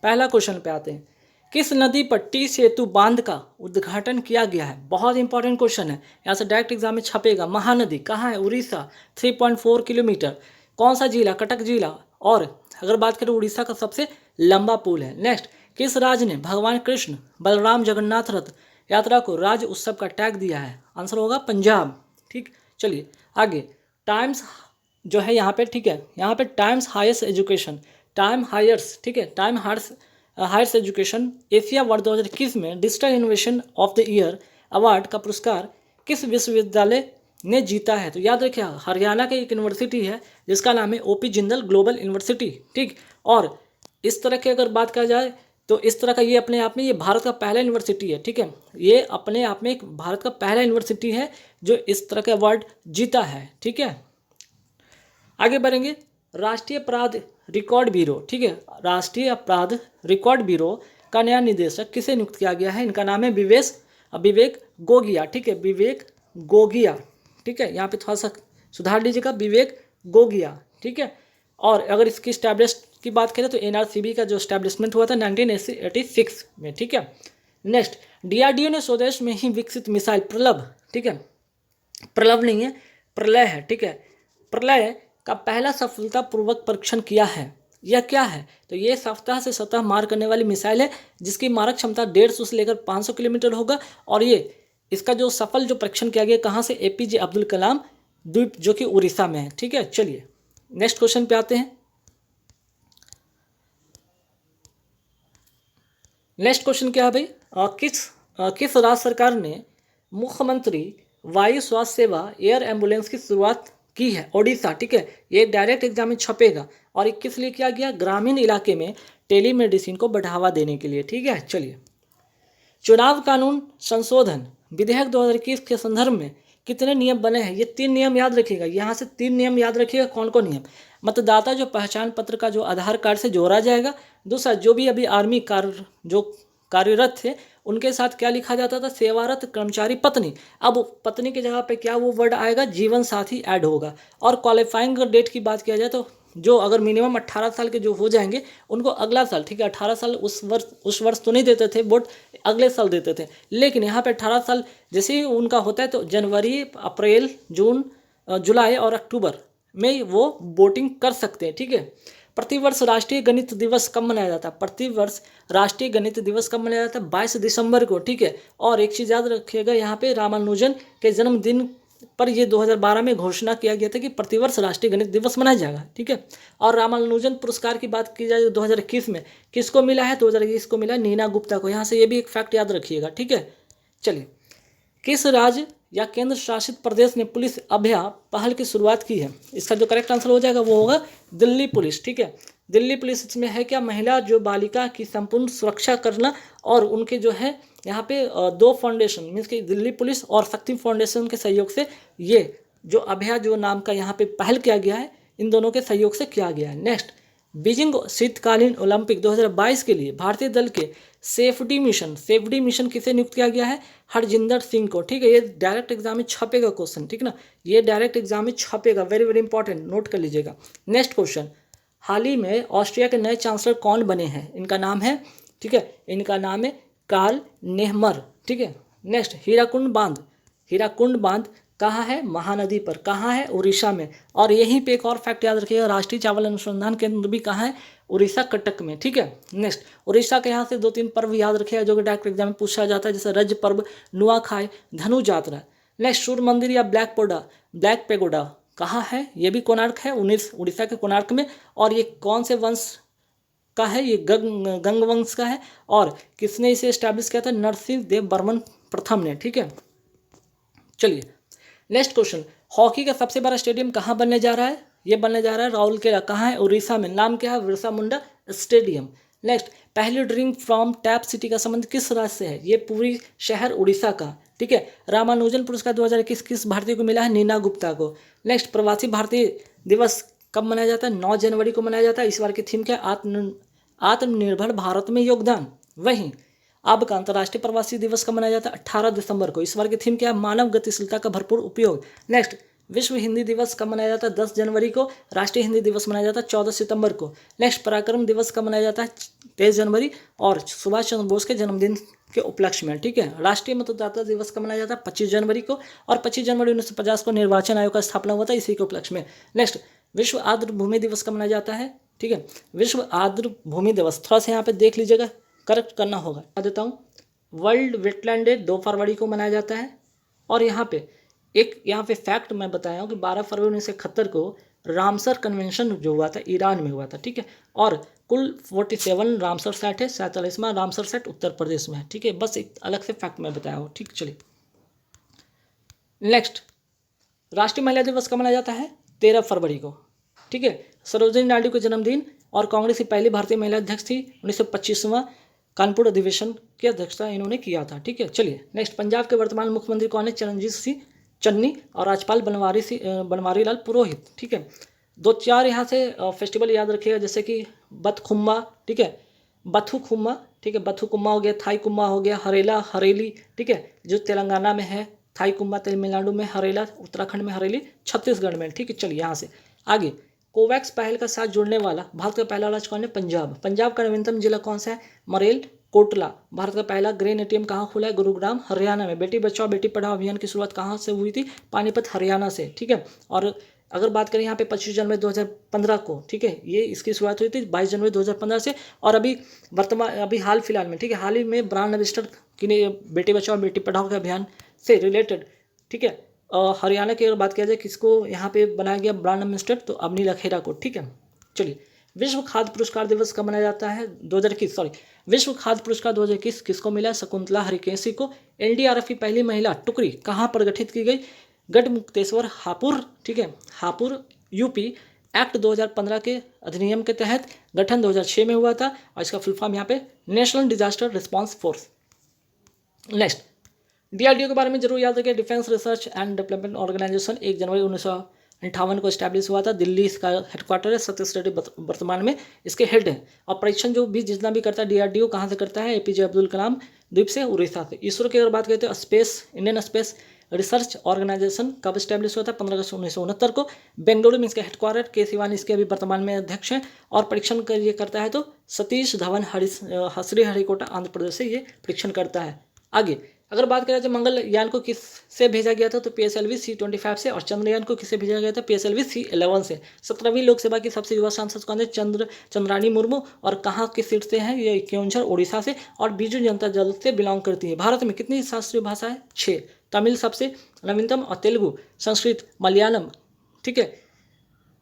पहला क्वेश्चन पे आते हैं, किस नदी पर टी सेतु बांध का उद्घाटन किया गया है? बहुत इंपॉर्टेंट क्वेश्चन है, यहाँ से डायरेक्ट एग्जाम में छपेगा। महानदी कहाँ है? उड़ीसा, 3.4 किलोमीटर। कौन सा जिला? कटक जिला। और अगर बात करें उड़ीसा का सबसे लंबा पुल है। नेक्स्ट, किस राज्य ने भगवान कृष्ण बलराम जगन्नाथ रथ यात्रा को राज्य उत्सव का टैग दिया है? आंसर होगा पंजाब। ठीक, चलिए आगे। टाइम्स जो है यहाँ पे, ठीक है, यहाँ पे Times Higher Education, Time Higher, ठीक है, Time Higher Education Asia award 2021 में digital innovation of the year award का पुरस्कार किस विश्वविद्यालय ने जीता है? तो याद रखिए, हरियाणा की एक यूनिवर्सिटी है जिसका नाम है ओपी जिंदल ग्लोबल यूनिवर्सिटी। ठीक, और इस तरह की अगर बात करा जाए तो इस तरह का ये अपने आप में ये भारत का पहला यूनिवर्सिटी है। ठीक है, ये अपने आप में एक भारत का पहला यूनिवर्सिटी है जो इस तरह के अवार्ड जीता है। ठीक है, आगे बढ़ेंगे। राष्ट्रीय अपराध रिकॉर्ड ब्यूरो, ठीक है, राष्ट्रीय अपराध रिकॉर्ड ब्यूरो का नया निदेशक किसे नियुक्त किया गया है? इनका नाम है विवेक गोगिया। ठीक है, विवेक गोगिया। ठीक है, यहाँ पे थोड़ा सा सुधार लीजिएगा, विवेक गोगिया। ठीक है, और अगर इसकी स्टैब्लिश की बात करें तो एनआरसीबी का जो स्टैब्लिशमेंट हुआ था 1986 में। ठीक है, नेक्स्ट, डीआरडीओ ने स्वदेश में ही विकसित मिसाइल प्रलभ, ठीक है, प्रलभ नहीं है, प्रलय है। ठीक है, प्रलय का पहला सफलतापूर्वक परीक्षण किया है। यह क्या है? तो ये सतह से सतह मार करने वाली मिसाइल है जिसकी मारक क्षमता 150 से लेकर 500 किलोमीटर होगा। और ये इसका जो सफल जो परीक्षण किया गया कहाँ से? एपीजे अब्दुल कलाम द्वीप जो कि उड़ीसा में है। ठीक है, चलिए नेक्स्ट क्वेश्चन पे आते हैं। नेक्स्ट क्वेश्चन क्या है भाई? किस राज्य सरकार ने मुख्यमंत्री वायु स्वास्थ्य सेवा एयर एम्बुलेंस की शुरुआत की है? ओडिशा। ठीक है, ये डायरेक्ट एग्जाम में छपेगा और ये किस लिए किया गया? ग्रामीण इलाके में टेलीमेडिसिन को बढ़ावा देने के लिए। ठीक है, चलिए। चुनाव कानून संशोधन विधेयक 2021 के संदर्भ में कितने नियम बने हैं? ये 3 नियम याद रखिएगा, यहाँ से 3 नियम याद रखिएगा। कौन कौन नियम? मतदाता जो पहचान पत्र का जो आधार कार्ड से जोड़ा जाएगा। दूसरा, जो भी अभी आर्मी जो कार्यरत थे उनके साथ क्या लिखा जाता था? सेवारत कर्मचारी पत्नी। अब पत्नी की जगह पे क्या वो वर्ड आएगा? जीवन साथी ऐड होगा। और क्वालिफाइंग डेट की बात किया जाए तो जो अगर मिनिमम 18 साल के जो हो जाएंगे उनको अगला साल, ठीक है, 18 साल उस वर्ष तो नहीं देते थे वोट, अगले साल देते थे। लेकिन यहाँ पे 18 साल जैसे ही उनका होता है तो जनवरी, अप्रैल, जून, जुलाई और अक्टूबर में वो वोटिंग कर सकते हैं। ठीक है, प्रतिवर्ष राष्ट्रीय गणित दिवस कब मनाया जाता है? प्रतिवर्ष राष्ट्रीय गणित दिवस कब मनाया जाता है? 22 दिसंबर को। ठीक है, और एक चीज़ याद रखिएगा, यहाँ पे रामानुजन के जन्मदिन पर ये 2012 में घोषणा किया गया था कि प्रतिवर्ष राष्ट्रीय गणित दिवस मनाया जाएगा। ठीक है, और रामानुजन पुरस्कार की बात की जाए 2021 में किसको मिला है? 2021 को मिला है नीना गुप्ता को। यहाँ से ये भी एक फैक्ट याद रखिएगा। ठीक है, चलिए। किस राज्य या केंद्र शासित प्रदेश ने पुलिस अभया पहल की शुरुआत की है? इसका जो करेक्ट आंसर हो जाएगा वो होगा दिल्ली पुलिस। ठीक है, दिल्ली पुलिस इसमें है क्या? महिला जो बालिका की संपूर्ण सुरक्षा करना, और उनके जो है यहाँ पे 2 फाउंडेशन मीन्स कि दिल्ली पुलिस और शक्ति फाउंडेशन के सहयोग से ये जो अभया जो नाम का यहाँ पे पहल किया गया है, इन दोनों के सहयोग से किया गया है। नेक्स्ट, बीजिंग शीतकालीन ओलंपिक 2022 के लिए भारतीय दल के सेफ्टी मिशन किसे नियुक्त किया गया है? हरजिंदर सिंह को। ठीक है, ये डायरेक्ट एग्जाम में छपेगा क्वेश्चन, ठीक ना, ये डायरेक्ट एग्जाम में छपेगा, वेरी वेरी इंपॉर्टेंट, नोट कर लीजिएगा। नेक्स्ट क्वेश्चन, हाल ही में ऑस्ट्रिया के नए चांसलर कौन बने हैं? इनका नाम है, ठीक है, इनका नाम है कार्ल नेहमर। ठीक है, नेक्स्ट, हीराकुंड बांध कहाँ है? महानदी पर। कहाँ है? उड़ीसा में। और यहीं पे एक और फैक्ट याद रखिएगा, राष्ट्रीय चावल अनुसंधान केंद्र भी कहाँ है? उड़ीसा, कटक में। ठीक है, नेक्स्ट, उड़ीसा के यहाँ से 2-3 पर्व याद रखिएगा जो कि डायरेक्ट एग्जाम में पूछा जाता है, जैसे रज पर्व, नुआखाई, धनु यात्रा। नेक्स्ट, सूर्य मंदिर या ब्लैक पेगोडा कहाँ है? ये भी कोणार्क है, उड़ीसा के कोणार्क में। और ये कौन से वंश का है? ये गंग वंश का है। और किसने इसे एस्टैब्लिश किया था? नरसिंह देव बर्मन प्रथम ने। ठीक है, चलिए नेक्स्ट क्वेश्चन, हॉकी का सबसे बड़ा स्टेडियम कहाँ बनने जा रहा है? ये बनने जा रहा है राउरकेला। कहाँ है? उड़ीसा में। नाम क्या है? बिरसा मुंडा स्टेडियम। नेक्स्ट, पहली ड्रिंक फ्रॉम टैप सिटी का संबंध किस राज्य से है? ये पूरी शहर उड़ीसा का। ठीक है, रामानुजन पुरस्कार 2021 किस भारतीय को मिला है? नीना गुप्ता को। नेक्स्ट, प्रवासी भारतीय दिवस कब मनाया जाता है? 9 जनवरी को मनाया जाता है। इस बार की थीम क्या है? आत्मनिर्भर भारत में योगदान। वहीं अब का अंतर्राष्ट्रीय प्रवासी दिवस कब मनाया जाता है? 18 दिसंबर को। इस बार की थीम क्या है? मानव गतिशीलता का भरपूर उपयोग। नेक्स्ट, विश्व हिंदी दिवस कब मनाया जाता है? 10 जनवरी को। राष्ट्रीय हिंदी दिवस मनाया जाता है 14 सितंबर को। नेक्स्ट, पराक्रम दिवस कब मनाया जाता है? 23 जनवरी और सुभाष चंद्र बोस के जन्मदिन के उपलक्ष्य में, ठीक है। राष्ट्रीय मतदाता दिवस कब मनाया जाता है? 25 जनवरी को और 25 जनवरी 1950 को निर्वाचन आयोग का स्थापना हुआ था इसी के उपलक्ष्य में। नेक्स्ट, विश्व आर्द्र भूमि दिवस कब मनाया जाता है? ठीक है, विश्व आर्द्र भूमि दिवस, थोड़ा सा यहाँ पे देख लीजिएगा, करेक्ट करना होगा। बता देता हूँ, वर्ल्ड वेटलैंड डे 2 फरवरी को मनाया जाता है। और यहाँ पे फैक्ट मैं बताया हूँ कि 12 फरवरी 1971 को रामसर कन्वेंशन जो हुआ था ईरान में हुआ था, ठीक है। और कुल 47 रामसर साइट है, 47वां रामसर साइट उत्तर प्रदेश में है, ठीक है। बस एक अलग से फैक्ट मैं बताया हूँ, ठीक। चलिए नेक्स्ट, राष्ट्रीय महिला दिवस कब मनाया जाता है? 13 फरवरी को, ठीक है। सरोजिनी नायडू का जन्मदिन और कांग्रेस की पहली भारतीय महिला अध्यक्ष थी। 1925वां कानपुर अधिवेशन की अध्यक्षता इन्होंने किया था, ठीक है। चलिए नेक्स्ट, पंजाब के वर्तमान मुख्यमंत्री कौन है? चरणजीत सिंह चन्नी और राज्यपाल बनवारी लाल पुरोहित, ठीक है। 2-4 यहाँ से फेस्टिवल याद रखिएगा, जैसे कि बथखुम्मा, ठीक है, बथुकुम्मा, ठीक है, बथुकुम्मा हो गया, थाई कुम्मा हो गया, हरेला हरेली, ठीक है, जो तेलंगाना में है, थाई कुम्मा तमिलनाडु में, हरेला उत्तराखंड में, हरेली छत्तीसगढ़ में, ठीक है। चलिए यहाँ से आगे, कोवैक्स पहल का साथ जुड़ने वाला भारत का पहला राज्य कौन है? पंजाब। पंजाब का नवीनतम जिला कौन सा है? मरेल कोटला। भारत का पहला ग्रेन एटीएम कहाँ खुला है? गुरुग्राम हरियाणा में। बेटी बचाओ बेटी पढ़ाओ अभियान की शुरुआत कहाँ से हुई थी? पानीपत हरियाणा से, ठीक है। और अगर बात करें यहाँ पे 25 जनवरी 2015 को, ठीक है, ये इसकी शुरुआत हुई थी 22 जनवरी 2015 से। और अभी हाल फिलहाल में, ठीक है, हाल ही में ब्रांड एम्बेसडर की बेटी बचाओ बेटी पढ़ाओ के अभियान से रिलेटेड, ठीक है, हरियाणा की अगर बात किया जाए किसको यहाँ पे बनाया गया ब्रांड एम्बेसडर? तो अवनी लखेरा को, ठीक है। चलिए, विश्व खाद्य पुरस्कार दिवस कब मनाया जाता है? 2021, विश्व खाद्य पुरस्कार 2021 किसको मिला? शकुंतला हरिकेशी को। एनडीआरएफ की पहली महिला टुकड़ी कहाँ पर गठित की गई? गढ़मुक्तेश्वर हापुड़, ठीक है, हापुड़ यूपी। एक्ट 2015 के अधिनियम के तहत गठन 2006 में हुआ था और इसका फुल फॉर्म यहाँ पे national disaster response force. Next, DRDO के बारे में जरूर याद रखिए, defence research and development organisation 1 जनवरी 1958 को स्टैब्लिश हुआ था। दिल्ली इसका हेडक्वार्टर है, सतीश रेड्डी वर्तमान में इसके हेड हैं। और परीक्षण जो भी जितना भी करता है डीआरडीओ कहाँ से करता है? एपीजे अब्दुल कलाम द्वीप से, उड़ीसा से। इसरो की अगर बात करें तो इंडियन स्पेस रिसर्च ऑर्गेनाइजेशन कब स्टैब्लिश हुआ था? 15 अगस्त 1969 को। बेंगलुरु में इसका हेडक्वार्टर, के सिवान इसके अभी वर्तमान में अध्यक्ष हैं। और परीक्षण ये करता है तो सतीश धवन श्रीहरिकोटा आंध्र प्रदेश से ये परीक्षण करता है। आगे अगर बात करें तो मंगलयान को किस से भेजा गया था? तो PSLV C-25 से। और चंद्रयान को किससे भेजा गया था? PSLV C-11 से। 17वीं लोकसभा की सबसे युवा सांसद कौन है? चंद्रानी मुर्मू। और कहाँ की सीट से हैं? ये केओंझर उड़ीसा से। और बीजू जनता दल से बिलोंग करती है। भारत में कितनी शास्त्रीय भाषा है? 6। तमिल सबसे नवीनतम और तेलुगु, संस्कृत, मलयालम, ठीक है,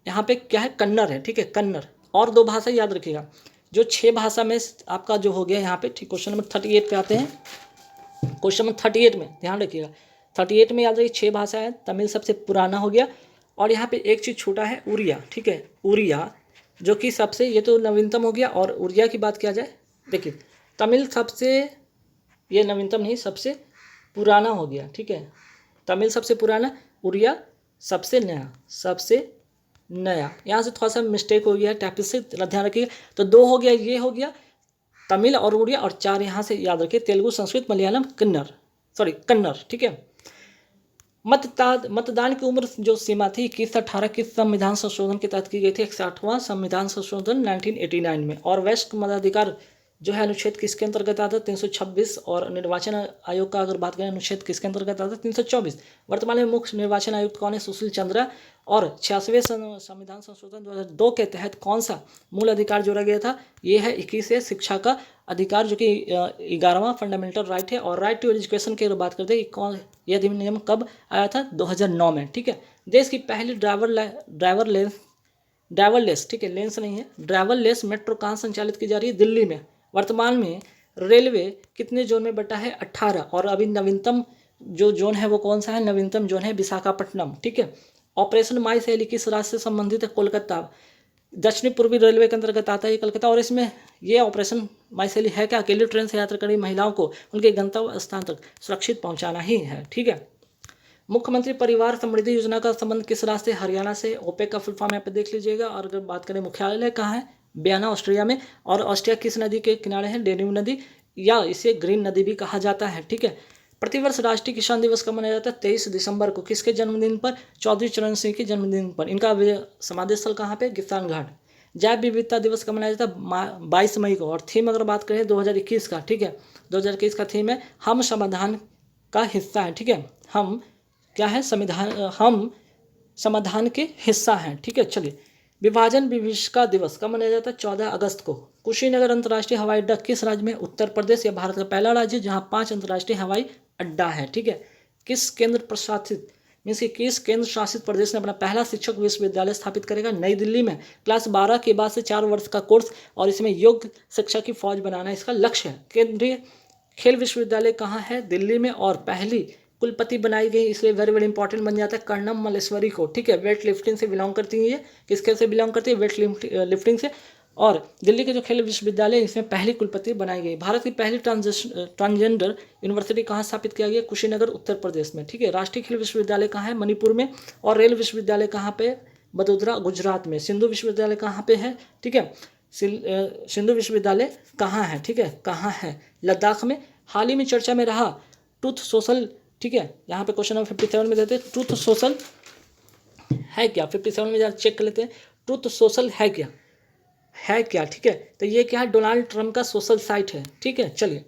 यहाँ पे क्या है? कन्नड़ है, ठीक है, कन्नड़। और 2 भाषा याद रखिएगा। जो 6 भाषा में आपका जो हो गया यहाँ पे, ठीक, क्वेश्चन नंबर 38 पे आते हैं। क्वेश्चन नंबर 38 में ध्यान रखिएगा, 38 में याद रखिए 6 भाषा है। तमिल सबसे पुराना हो गया। और यहाँ पे एक चीज़ छूटा है, उड़िया, ठीक है, उड़िया जो कि सबसे, ये तो नवीनतम हो गया। और उड़िया की बात किया जाए, देखिए तमिल सबसे, ये नवीनतम नहीं, सबसे पुराना हो गया, ठीक है, तमिल सबसे पुराना, उड़िया सबसे नया। यहाँ से थोड़ा सा मिस्टेक हो गया, टैपिस से ध्यान रखिएगा। तो 2 हो गया, ये हो गया तमिल और उड़िया। और 4 यहाँ से याद रखिए, तेलुगु, संस्कृत, मलयालम, कन्नड़, ठीक है। मतदान की उम्र जो सीमा थी 21-18 किस संविधान संशोधन के तहत की गई थी? 61वां संविधान संशोधन 1989 में। और वयस्क मताधिकार जो है अनुच्छेद किसके अंतर्गत आता है? 326। और निर्वाचन आयोग का अगर बात करें अनुच्छेद किसके अंतर्गत आता है? 324। वर्तमान में मुख्य निर्वाचन आयुक्त कौन है? सुशील चंद्रा। और 86वें संविधान संशोधन 2002 के तहत कौन सा मूल अधिकार जोड़ा गया था? ये है 21 शिक्षा का अधिकार, जो कि 11वां फंडामेंटल राइट है। और राइट टू एजुकेशन की अगर बात करते हैं, कौन, यह अधिनियम कब आया था? 2009 में, ठीक है। देश की पहली ड्राइवरलेस, ठीक है, लेंस नहीं है, ड्राइवरलेस मेट्रो कहाँ संचालित की जा रही है? दिल्ली में। वर्तमान में रेलवे कितने जोन में बटा है? 18। और अभी नवीनतम जो जोन है वो कौन सा है? नवीनतम जोन है विशाखापट्टनम, ठीक है। ऑपरेशन माई सहेली किस राज्य से संबंधित है? कोलकाता। दक्षिणी पूर्वी रेलवे के अंतर्गत आता है कलकत्ता। और इसमें ये ऑपरेशन माई सहेली है क्या? अकेली ट्रेन से यात्रा कर रही महिलाओं को उनके गंतव्य स्थान तक सुरक्षित पहुंचाना ही है, ठीक है। मुख्यमंत्री परिवार समृद्धि योजना का संबंध किस राज्य से? हरियाणा से। ओपेक का फुल फॉर्म यहाँ पे देख लीजिएगा। और अगर बात करें मुख्यालय कहाँ है? बियाना, ऑस्ट्रिया में। और ऑस्ट्रिया किस नदी के किनारे है? डेन्यूब नदी, या इसे ग्रीन नदी भी कहा जाता है, ठीक है। प्रतिवर्ष राष्ट्रीय किसान दिवस कब मनाया जाता है? 23 दिसंबर को। किसके जन्मदिन पर? चौधरी चरण सिंह के जन्मदिन पर। इनका समाधि स्थल कहाँ पे? किसान घाट। जैव विविधता दिवस कब मनाया जाता है? 22 मई को। और थीम अगर बात करें 2021 का, ठीक है, 2021 का थीम है हम समाधान का हिस्सा है, ठीक है, हम क्या है? संविधान, हम समाधान के हिस्सा हैं, ठीक है। चलिए, विभाजन विभीषिका दिवस कब मनाया जाता है? 14 अगस्त को। कुशीनगर अंतर्राष्ट्रीय हवाई अड्डा किस राज्य में? उत्तर प्रदेश। यह भारत का पहला राज्य है जहां 5 अंतर्राष्ट्रीय हवाई अड्डा है, ठीक है। किस केंद्र प्रशासित मीन्स कि किस केंद्र शासित प्रदेश ने अपना पहला शिक्षक विश्वविद्यालय स्थापित करेगा? नई दिल्ली में। क्लास 12 के बाद से 4 वर्ष का कोर्स और इसमें योग्य शिक्षा की फौज बनाना इसका लक्ष्य है। केंद्रीय खेल विश्वविद्यालय कहाँ है? दिल्ली में। और पहली कुलपति बनाई गई, इसलिए वेरी वेरी इंपॉर्टेंट बन जाता है कर्णम मल्लेश्वरी को, ठीक है। वेट लिफ्टिंग से बिलोंग करती है ये। किस खेल से बिलोंग करती है? वेट लिफ्टिंग से। और दिल्ली के जो खेल विश्वविद्यालय इसमें पहली कुलपति बनाई गई। भारत की पहली ट्रांसजेंडर यूनिवर्सिटी कहाँ स्थापित किया गया? कुशीनगर उत्तर प्रदेश में, ठीक है। राष्ट्रीय खेल विश्वविद्यालय कहाँ है? मणिपुर में। और रेल विश्वविद्यालय कहाँ पे? बड़ोदरा गुजरात में। सिंधु विश्वविद्यालय कहाँ पे है? ठीक है, सिंधु विश्वविद्यालय कहाँ है? ठीक है, कहाँ है? लद्दाख में। हाल ही में चर्चा में रहा ट्रूथ सोशल, ठीक है, यहाँ पे क्वेश्चन नंबर 57 में देते हैं ट्रूथ सोशल है क्या? 57 में जरा चेक कर लेते हैं ट्रूथ सोशल है क्या, है क्या, ठीक है। तो ये क्या है? डोनाल्ड ट्रंप का सोशल साइट है, ठीक है। चलिए,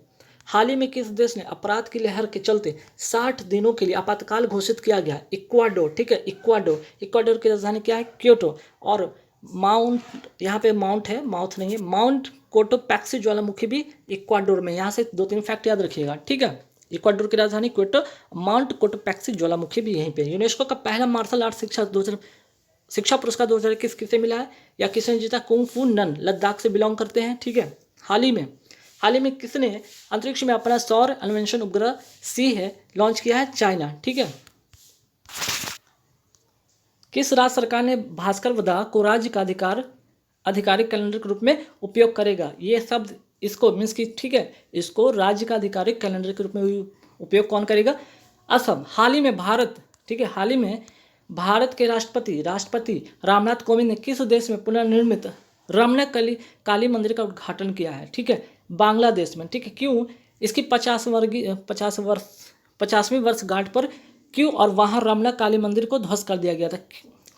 हाल ही में किस देश ने अपराध की लहर के चलते 60 दिनों के लिए आपातकाल घोषित किया गया? इक्वाडोर, ठीक है, इक्वाडोर। इक्वाडोर की राजधानी क्या है? क्योटो। और माउंट, यहाँ पे माउंट है, माउथ नहीं है, माउंट कोटोपैक्सी ज्वालामुखी भी इक्वाडोर में। यहाँ से 2-3 फैक्ट याद रखिएगा, ठीक है। इक्वाडोर की राजधानी क्योटो, माउंट कोटोपैक्सी ज्वालामुखी भी यहीं पे। यूनेस्को का पहला मार्शल आर्ट शिक्षा पुरस्कार 2021 किसे मिला है या किसने जीता? कुंग फू नन, लद्दाख से बिलोंग करते हैं, ठीक है। हाल ही में किसने अंतरिक्ष में अपना सौर अन्वेषण उपग्रह सी है लॉन्च किया है? चाइना, ठीक है। किस राज्य सरकार ने भास्कर वधा को राज्य का आधिकारिक कैलेंडर के रूप में उपयोग करेगा? ये शब्द इसको मीन्स की, ठीक है, इसको राज्य का आधिकारिक कैलेंडर के रूप में उपयोग कौन करेगा? असम। हाल ही में भारत, ठीक है, हाल ही में भारत के राष्ट्रपति रामनाथ कोविंद ने किस देश में पुनर्निर्मित रमना काली मंदिर का उद्घाटन किया है? ठीक है, बांग्लादेश में, ठीक है। क्यों? इसकी 50वीं वर्षगांठ पर क्यों और वहाँ रमना काली मंदिर को ध्वस्त कर दिया गया था?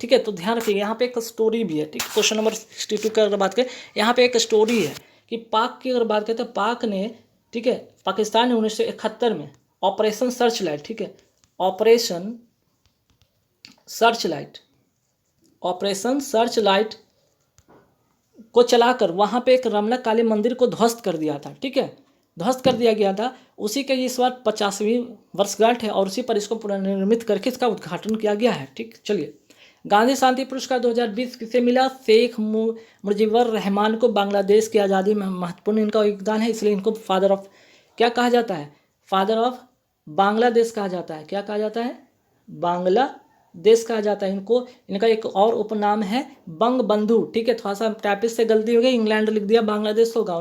ठीक है, तो ध्यान रखिए, यहाँ पे एक स्टोरी भी है, ठीक है। क्वेश्चन नंबर 62 की अगर बात करें, यहाँ पे एक स्टोरी है कि पाक की अगर बात करें तो पाक ने, ठीक है, पाकिस्तान ने 1971 में ऑपरेशन सर्चलाइट, ठीक है, ऑपरेशन सर्चलाइट को चलाकर वहाँ पे एक रमना काली मंदिर को ध्वस्त कर दिया था, ठीक है, ध्वस्त कर दिया गया था। उसी के इस बार 50वीं वर्षगांठ है और उसी पर इसको पुनर्निर्मित करके इसका उद्घाटन किया गया है, ठीक। चलिए, गांधी शांति पुरस्कार 2020 किसे मिला? शेख मुजीबुर रहमान को। बांग्लादेश की आज़ादी में महत्वपूर्ण इनका योगदान है, इसलिए इनको फादर ऑफ क्या कहा जाता है? फादर ऑफ बांग्लादेश कहा जाता है। क्या कहा जाता है? बांग्लादेश कहा जाता है इनको। इनका एक और उपनाम है बंग बंधु, ठीक है। थोड़ा सा टाइपिस्ट से गलती हो गई, इंग्लैंड लिख दिया, बांग्लादेश होगा।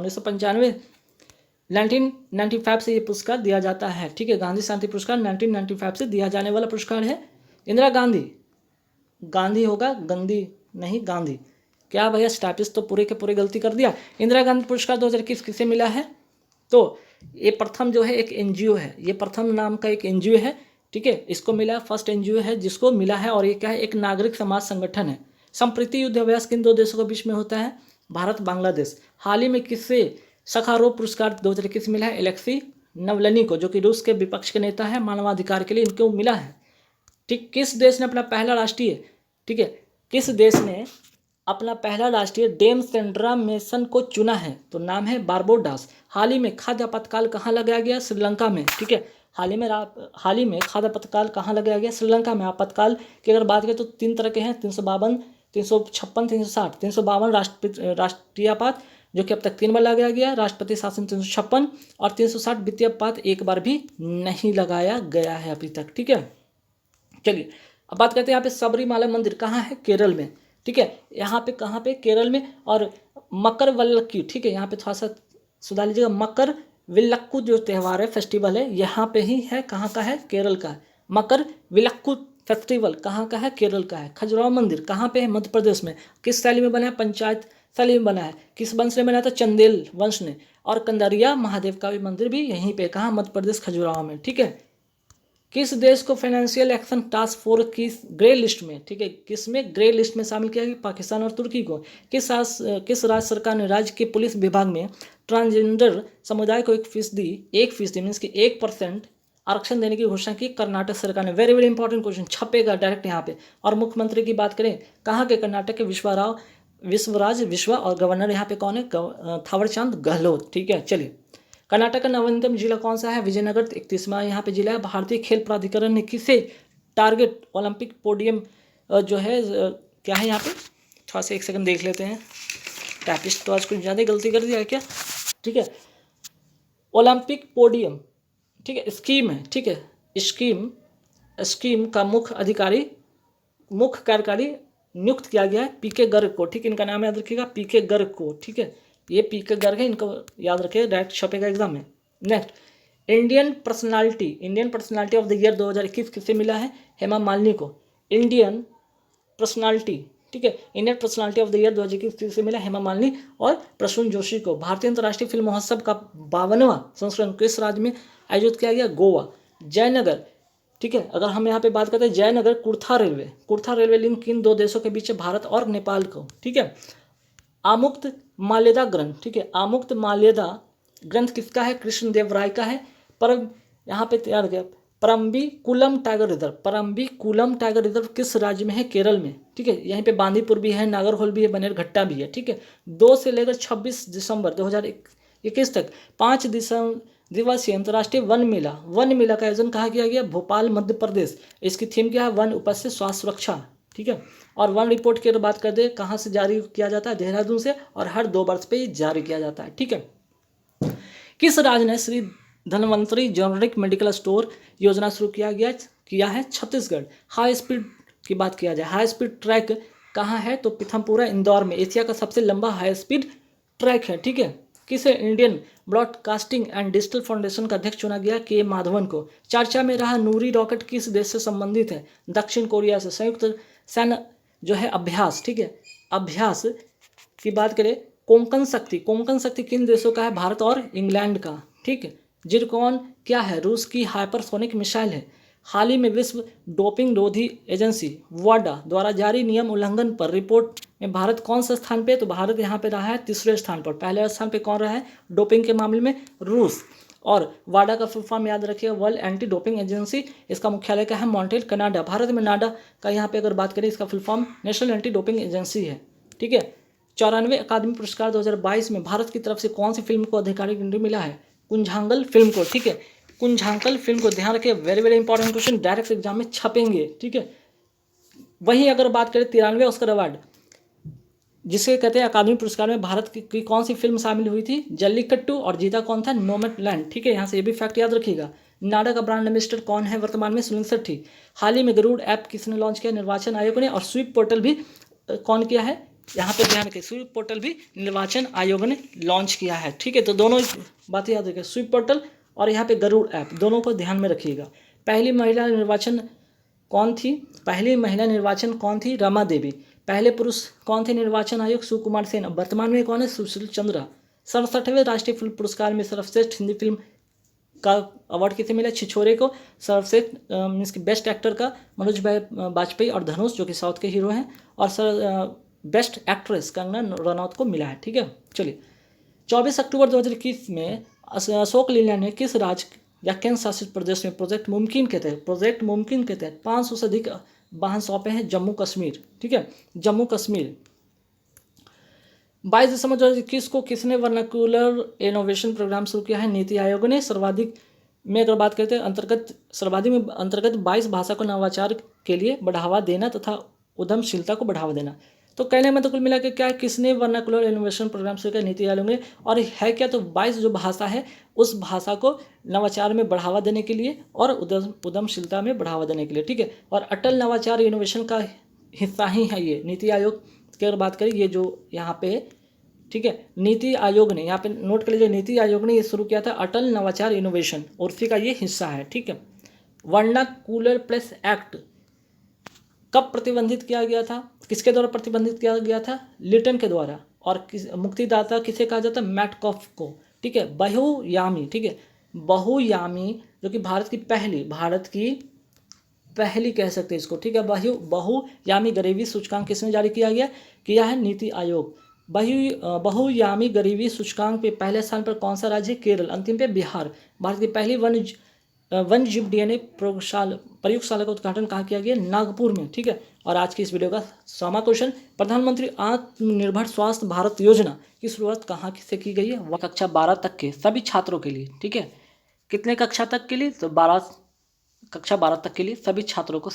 1995 से ये पुरस्कार दिया जाता है, ठीक है। गांधी शांति पुरस्कार 1995 से दिया जाने वाला पुरस्कार है। इंदिरा गांधी होगा, गंदी नहीं, गांधी। क्या भैया, स्टैटिस्ट तो पूरे के पूरे गलती कर दिया। इंदिरा गांधी पुरस्कार 2021 किसे मिला है? तो ये प्रथम जो है एक एनजीओ है, ये प्रथम नाम का एक एनजीओ है, ठीक है, इसको मिला, फर्स्ट एनजीओ है जिसको मिला है। और ये क्या है? एक नागरिक समाज संगठन है। संप्रति युद्ध अभ्यास किन दो देशों के बीच में होता है? भारत बांग्लादेश। हाल ही में किससे सखारोव पुरस्कार 2021 मिला है? एलेक्सी नवलनी को, जो कि रूस के विपक्ष के नेता है, मानवाधिकार के लिए इनको मिला है, ठीक। किस देश ने अपना पहला राष्ट्रीय, ठीक है, किस देश ने अपना पहला राष्ट्रीय डेमसेंड्रा मिशन को चुना है? तो नाम है बारबोडास। हाल ही में खाद्य आपातकाल कहाँ लगाया गया? श्रीलंका में, ठीक है। हाल ही में खाद्य आपातकाल कहाँ लगाया गया? श्रीलंका में। आपातकाल की अगर बात करें तो 3 तरह के हैं, 352, 356, 360। 352 राष्ट्रीय आपात, जो कि अब तक 3 बार लगाया गया। राष्ट्रपति शासन 356 और 360 वित्तीय आपात एक बार भी नहीं लगाया गया है अभी तक, ठीक है। चलिए, अब बात करते हैं यहाँ पे सबरीमाला मंदिर कहाँ है? केरल में, ठीक है। यहाँ पे कहाँ पे? केरल में। और मकरविलक्कू, ठीक है, यहाँ पे थोड़ा सा सुधार लीजिएगा, मकरविलक्कू जो त्यौहार है, फेस्टिवल है, यहाँ पे ही है। कहाँ का है? केरल का। मकरविलक्कू फेस्टिवल कहाँ का है? केरल का है। खजुराहो मंदिर कहाँ पे है? मध्य प्रदेश में। किस शैली में बना है? पंचायत शैली में बना है। किस वंश ने बनाया था? चंदेल वंश ने। और कंदारिया महादेव का भी मंदिर भी यहीं पे, कहाँ, मध्य प्रदेश खजुराहो में, ठीक है। किस देश को फाइनेंशियल एक्शन टास्क फोर्स की ग्रे लिस्ट में, ठीक है, किसमें ग्रे लिस्ट में शामिल किया गया? पाकिस्तान और तुर्की को। किस राज्य सरकार ने राज्य के पुलिस विभाग में ट्रांसजेंडर समुदाय को 1% मीन्स कि 1% आरक्षण देने की घोषणा की? कर्नाटक सरकार ने। वेरी वेरी इंपॉर्टेंट क्वेश्चन, छपेगा डायरेक्ट यहाँ पे। और मुख्यमंत्री की बात करें, कहाँ के? कर्नाटक के विश्वराज विश्वा, और गवर्नर यहाँ पे कौन है? थावरचंद गहलोत, ठीक है। चलिए, कर्नाटक का नवीनतम जिला कौन सा है? विजयनगर, 31वां यहाँ पे जिला है। भारतीय खेल प्राधिकरण ने किसे टारगेट ओलंपिक पोडियम जो है क्या है यहाँ पे? थोड़ा सा 1 सेकंड देख लेते हैं। टाइपिस्ट तो आज कुछ ज़्यादा गलती कर दिया है क्या? ठीक है, ओलंपिक पोडियम, ठीक है, स्कीम है, ठीक है। स्कीम का मुख्य कार्यकारी नियुक्त किया गया है पीके गर्ग को, ठीक है। इनका नाम याद रखिएगा, पीके गर्ग को, ठीक है। ये पीके गर्ग है, इनको याद रखिएगा, डायरेक्ट छपेगा एग्जाम में। Next, Indian personality of the year 2021 किसे मिला है? हेमा मालिनी को। इंडियन पर्सनालिटी, ठीक है, Indian personality of the year 2021 किसे मिला? हेमा मालिनी और प्रसून जोशी को। भारतीय अंतर्राष्ट्रीय फिल्म महोत्सव का 52वां संस्करण किस राज्य में आयोजित किया गया? गोवा। जयनगर, ठीक है, अगर हम यहाँ पे बात करते हैं जयनगर कुर्था रेलवे लिंक किन 2 देशों के बीच है? भारत और नेपाल को, ठीक है। आमुक्त माल्यदा ग्रंथ, ठीक है, आमुक्त माल्यदा ग्रंथ किसका है? कृष्णदेवराय का है। पर यहाँ पे तैयार किया परम्बिकुलम टाइगर रिजर्व किस राज्य में है? केरल में, ठीक है। यहीं पे बांदीपुर भी है, नागरहोल भी है, बनेरघट्टा भी है, ठीक है। 2 से लेकर 26 दिसंबर 2021 तक 5 दिवसीय अंतर्राष्ट्रीय वन मेला का आयोजन कहाँ किया गया? भोपाल, मध्य प्रदेश। इसकी थीम क्या है? वन उपस्थित स्वास्थ्य सुरक्षा, ठीक है। और वन रिपोर्ट की बात कर दे, कहाँ से जारी किया जाता है? देहरादून से, और हर 2 वर्ष पे जारी किया जाता है, ठीक है। किस राज्य ने Shri Dhanvantari generic medical store योजना शुरू किया है? छत्तीसगढ़। हाई स्पीड की बात किया जाए, हाई स्पीड ट्रैक कहाँ है? तो पिथमपुरा, इंदौर में। एशिया का सबसे लंबा हाई स्पीड ट्रैक है, ठीक है। किसे Indian broadcasting and digital foundation का अध्यक्ष चुना गया? के माधवन को। चर्चा में रहा नूरी रॉकेट किस देश से संबंधित है? दक्षिण कोरिया से। संयुक्त सैन्य जो है अभ्यास, ठीक है, अभ्यास की बात करें, कोंकण शक्ति किन देशों का है? भारत और इंग्लैंड का, ठीक है। जिरकॉन क्या है? रूस की हाइपरसोनिक मिसाइल है। हाल ही में विश्व डोपिंग रोधी एजेंसी वाडा द्वारा जारी नियम उल्लंघन पर रिपोर्ट में भारत कौन सा स्थान पे? तो भारत यहाँ पे रहा है 3रे स्थान पर। पहले स्थान पे कौन रहा है डोपिंग के मामले में? रूस। और वाडा का फुल फॉर्म याद रखिए, वर्ल्ड एंटी डोपिंग एजेंसी। इसका मुख्यालय क्या है? Montreal, Canada. भारत में नाडा का यहाँ पे अगर बात करें, इसका full form national anti doping agency है, ठीक है। 94वें अकादमी पुरस्कार 2022 में भारत की तरफ से कौन सी फिल्म को आधिकारिक एंट्री मिला है? कुंजांगल फिल्म को, ठीक है। कुंजांकल फिल्म को, ध्यान रखिए, very very important question, direct exam में छपेंगे, ठीक है। वहीं अगर बात करें 93वें ऑस्कर अवार्ड जिसे कहते हैं अकादमी पुरस्कार में भारत की कौन सी फिल्म शामिल हुई थी? जल्लीकट्टू। और जीता कौन था? नोमैडलैंड, ठीक है। यहाँ से ये भी फैक्ट याद रखिएगा। नाडा का ब्रांड एम्बेसडर कौन है वर्तमान में? सुनील शेट्टी। हाल ही में गरुड़ ऐप किसने लॉन्च किया? निर्वाचन आयोग ने। और स्वीप पोर्टल भी कौन किया है? यहाँ पे ध्यान रखिए, स्वीप पोर्टल भी निर्वाचन आयोग ने लॉन्च किया है, ठीक है। तो दोनों बातें याद रखिए, स्वीप पोर्टल और यहाँ पे गरुड़ ऐप, दोनों को ध्यान में रखिएगा। पहली महिला निर्वाचन कौन थी? रमा देवी। पहले पुरुष कौन थे निर्वाचन आयोग? सुकुमार सेन। वर्तमान में कौन है? सुशील चंद्रा। 67वें राष्ट्रीय फिल्म पुरस्कार में सर्वश्रेष्ठ हिंदी फिल्म का अवार्ड किसे मिला? छिछोरे को। सर्वश्रेष्ठ मीन्स की बेस्ट एक्टर का मनोज भाई वाजपेयी और धनुष जो कि साउथ के हीरो हैं। और बेस्ट एक्ट्रेस कंगना रनौत को मिला है, ठीक है। चलिए, 24 अक्टूबर 2021 में अशोक लीलैंड ने किस राज्य या केंद्र शासित प्रदेश में प्रोजेक्ट मुमकिन के तहत 500 से अधिक वाहन सौंपे हैं? जम्मू कश्मीर, ठीक है, जम्मू कश्मीर। 22 दिसंबर 2021 को किसने वर्नाक्यूलर इनोवेशन प्रोग्राम शुरू किया है? नीति आयोग ने। सर्वाधिक में अगर बात करते हैं अंतर्गत 22 भाषा को नवाचार के लिए बढ़ावा देना तथा उद्यमशीलता को बढ़ावा देना। तो कहने में तो कुल मिला के क्या है, किसने वर्नाकुलर इनोवेशन प्रोग्राम शुरू किया? नीति आयोग ने। और है क्या? तो 22 जो भाषा है उस भाषा को नवाचार में बढ़ावा देने के लिए और उद्यमशीलता में बढ़ावा देने के लिए, ठीक है। और अटल नवाचार इनोवेशन का हिस्सा ही है ये नीति आयोग की। अगर बात करें ये जो यहाँ पे, ठीक है, नीति आयोग ने, यहाँ पे नोट कर लीजिए, नीति आयोग ने ये शुरू किया था अटल नवाचार इनोवेशन, और उसी का ये हिस्सा है, ठीक है। वर्नाकुलर प्लस एक्ट कब प्रतिबंधित किया गया था? किसके द्वारा प्रतिबंधित किया गया था? लिटन के द्वारा। और मुक्तिदाता किसे कहा जाता है? मैटकॉफ को। ठीक है, बहुयामी, ठीक है, बहुयामी जो कि भारत की पहली कह सकते हैं इसको, ठीक है, बहुयामी गरीबी सूचकांक किसने जारी किया है नीति आयोग। बहुयामी गरीबी सूचकांक पे पहले स्थान पर कौन सा राज्य है? केरल। अंतिम पे बिहार। भारत की पहली वन जीव डीएनए प्रयोगशाला का उद्घाटन कहाँ किया गया? नागपुर में, ठीक है। और आज की इस वीडियो का 100वां क्वेश्चन, प्रधानमंत्री आत्मनिर्भर स्वास्थ्य भारत योजना की शुरुआत कहाँ से की गई है? वह कक्षा 12 तक के सभी छात्रों के लिए, ठीक है। कितने कक्षा तक के लिए? तो कक्षा 12 तक के लिए सभी छात्रों को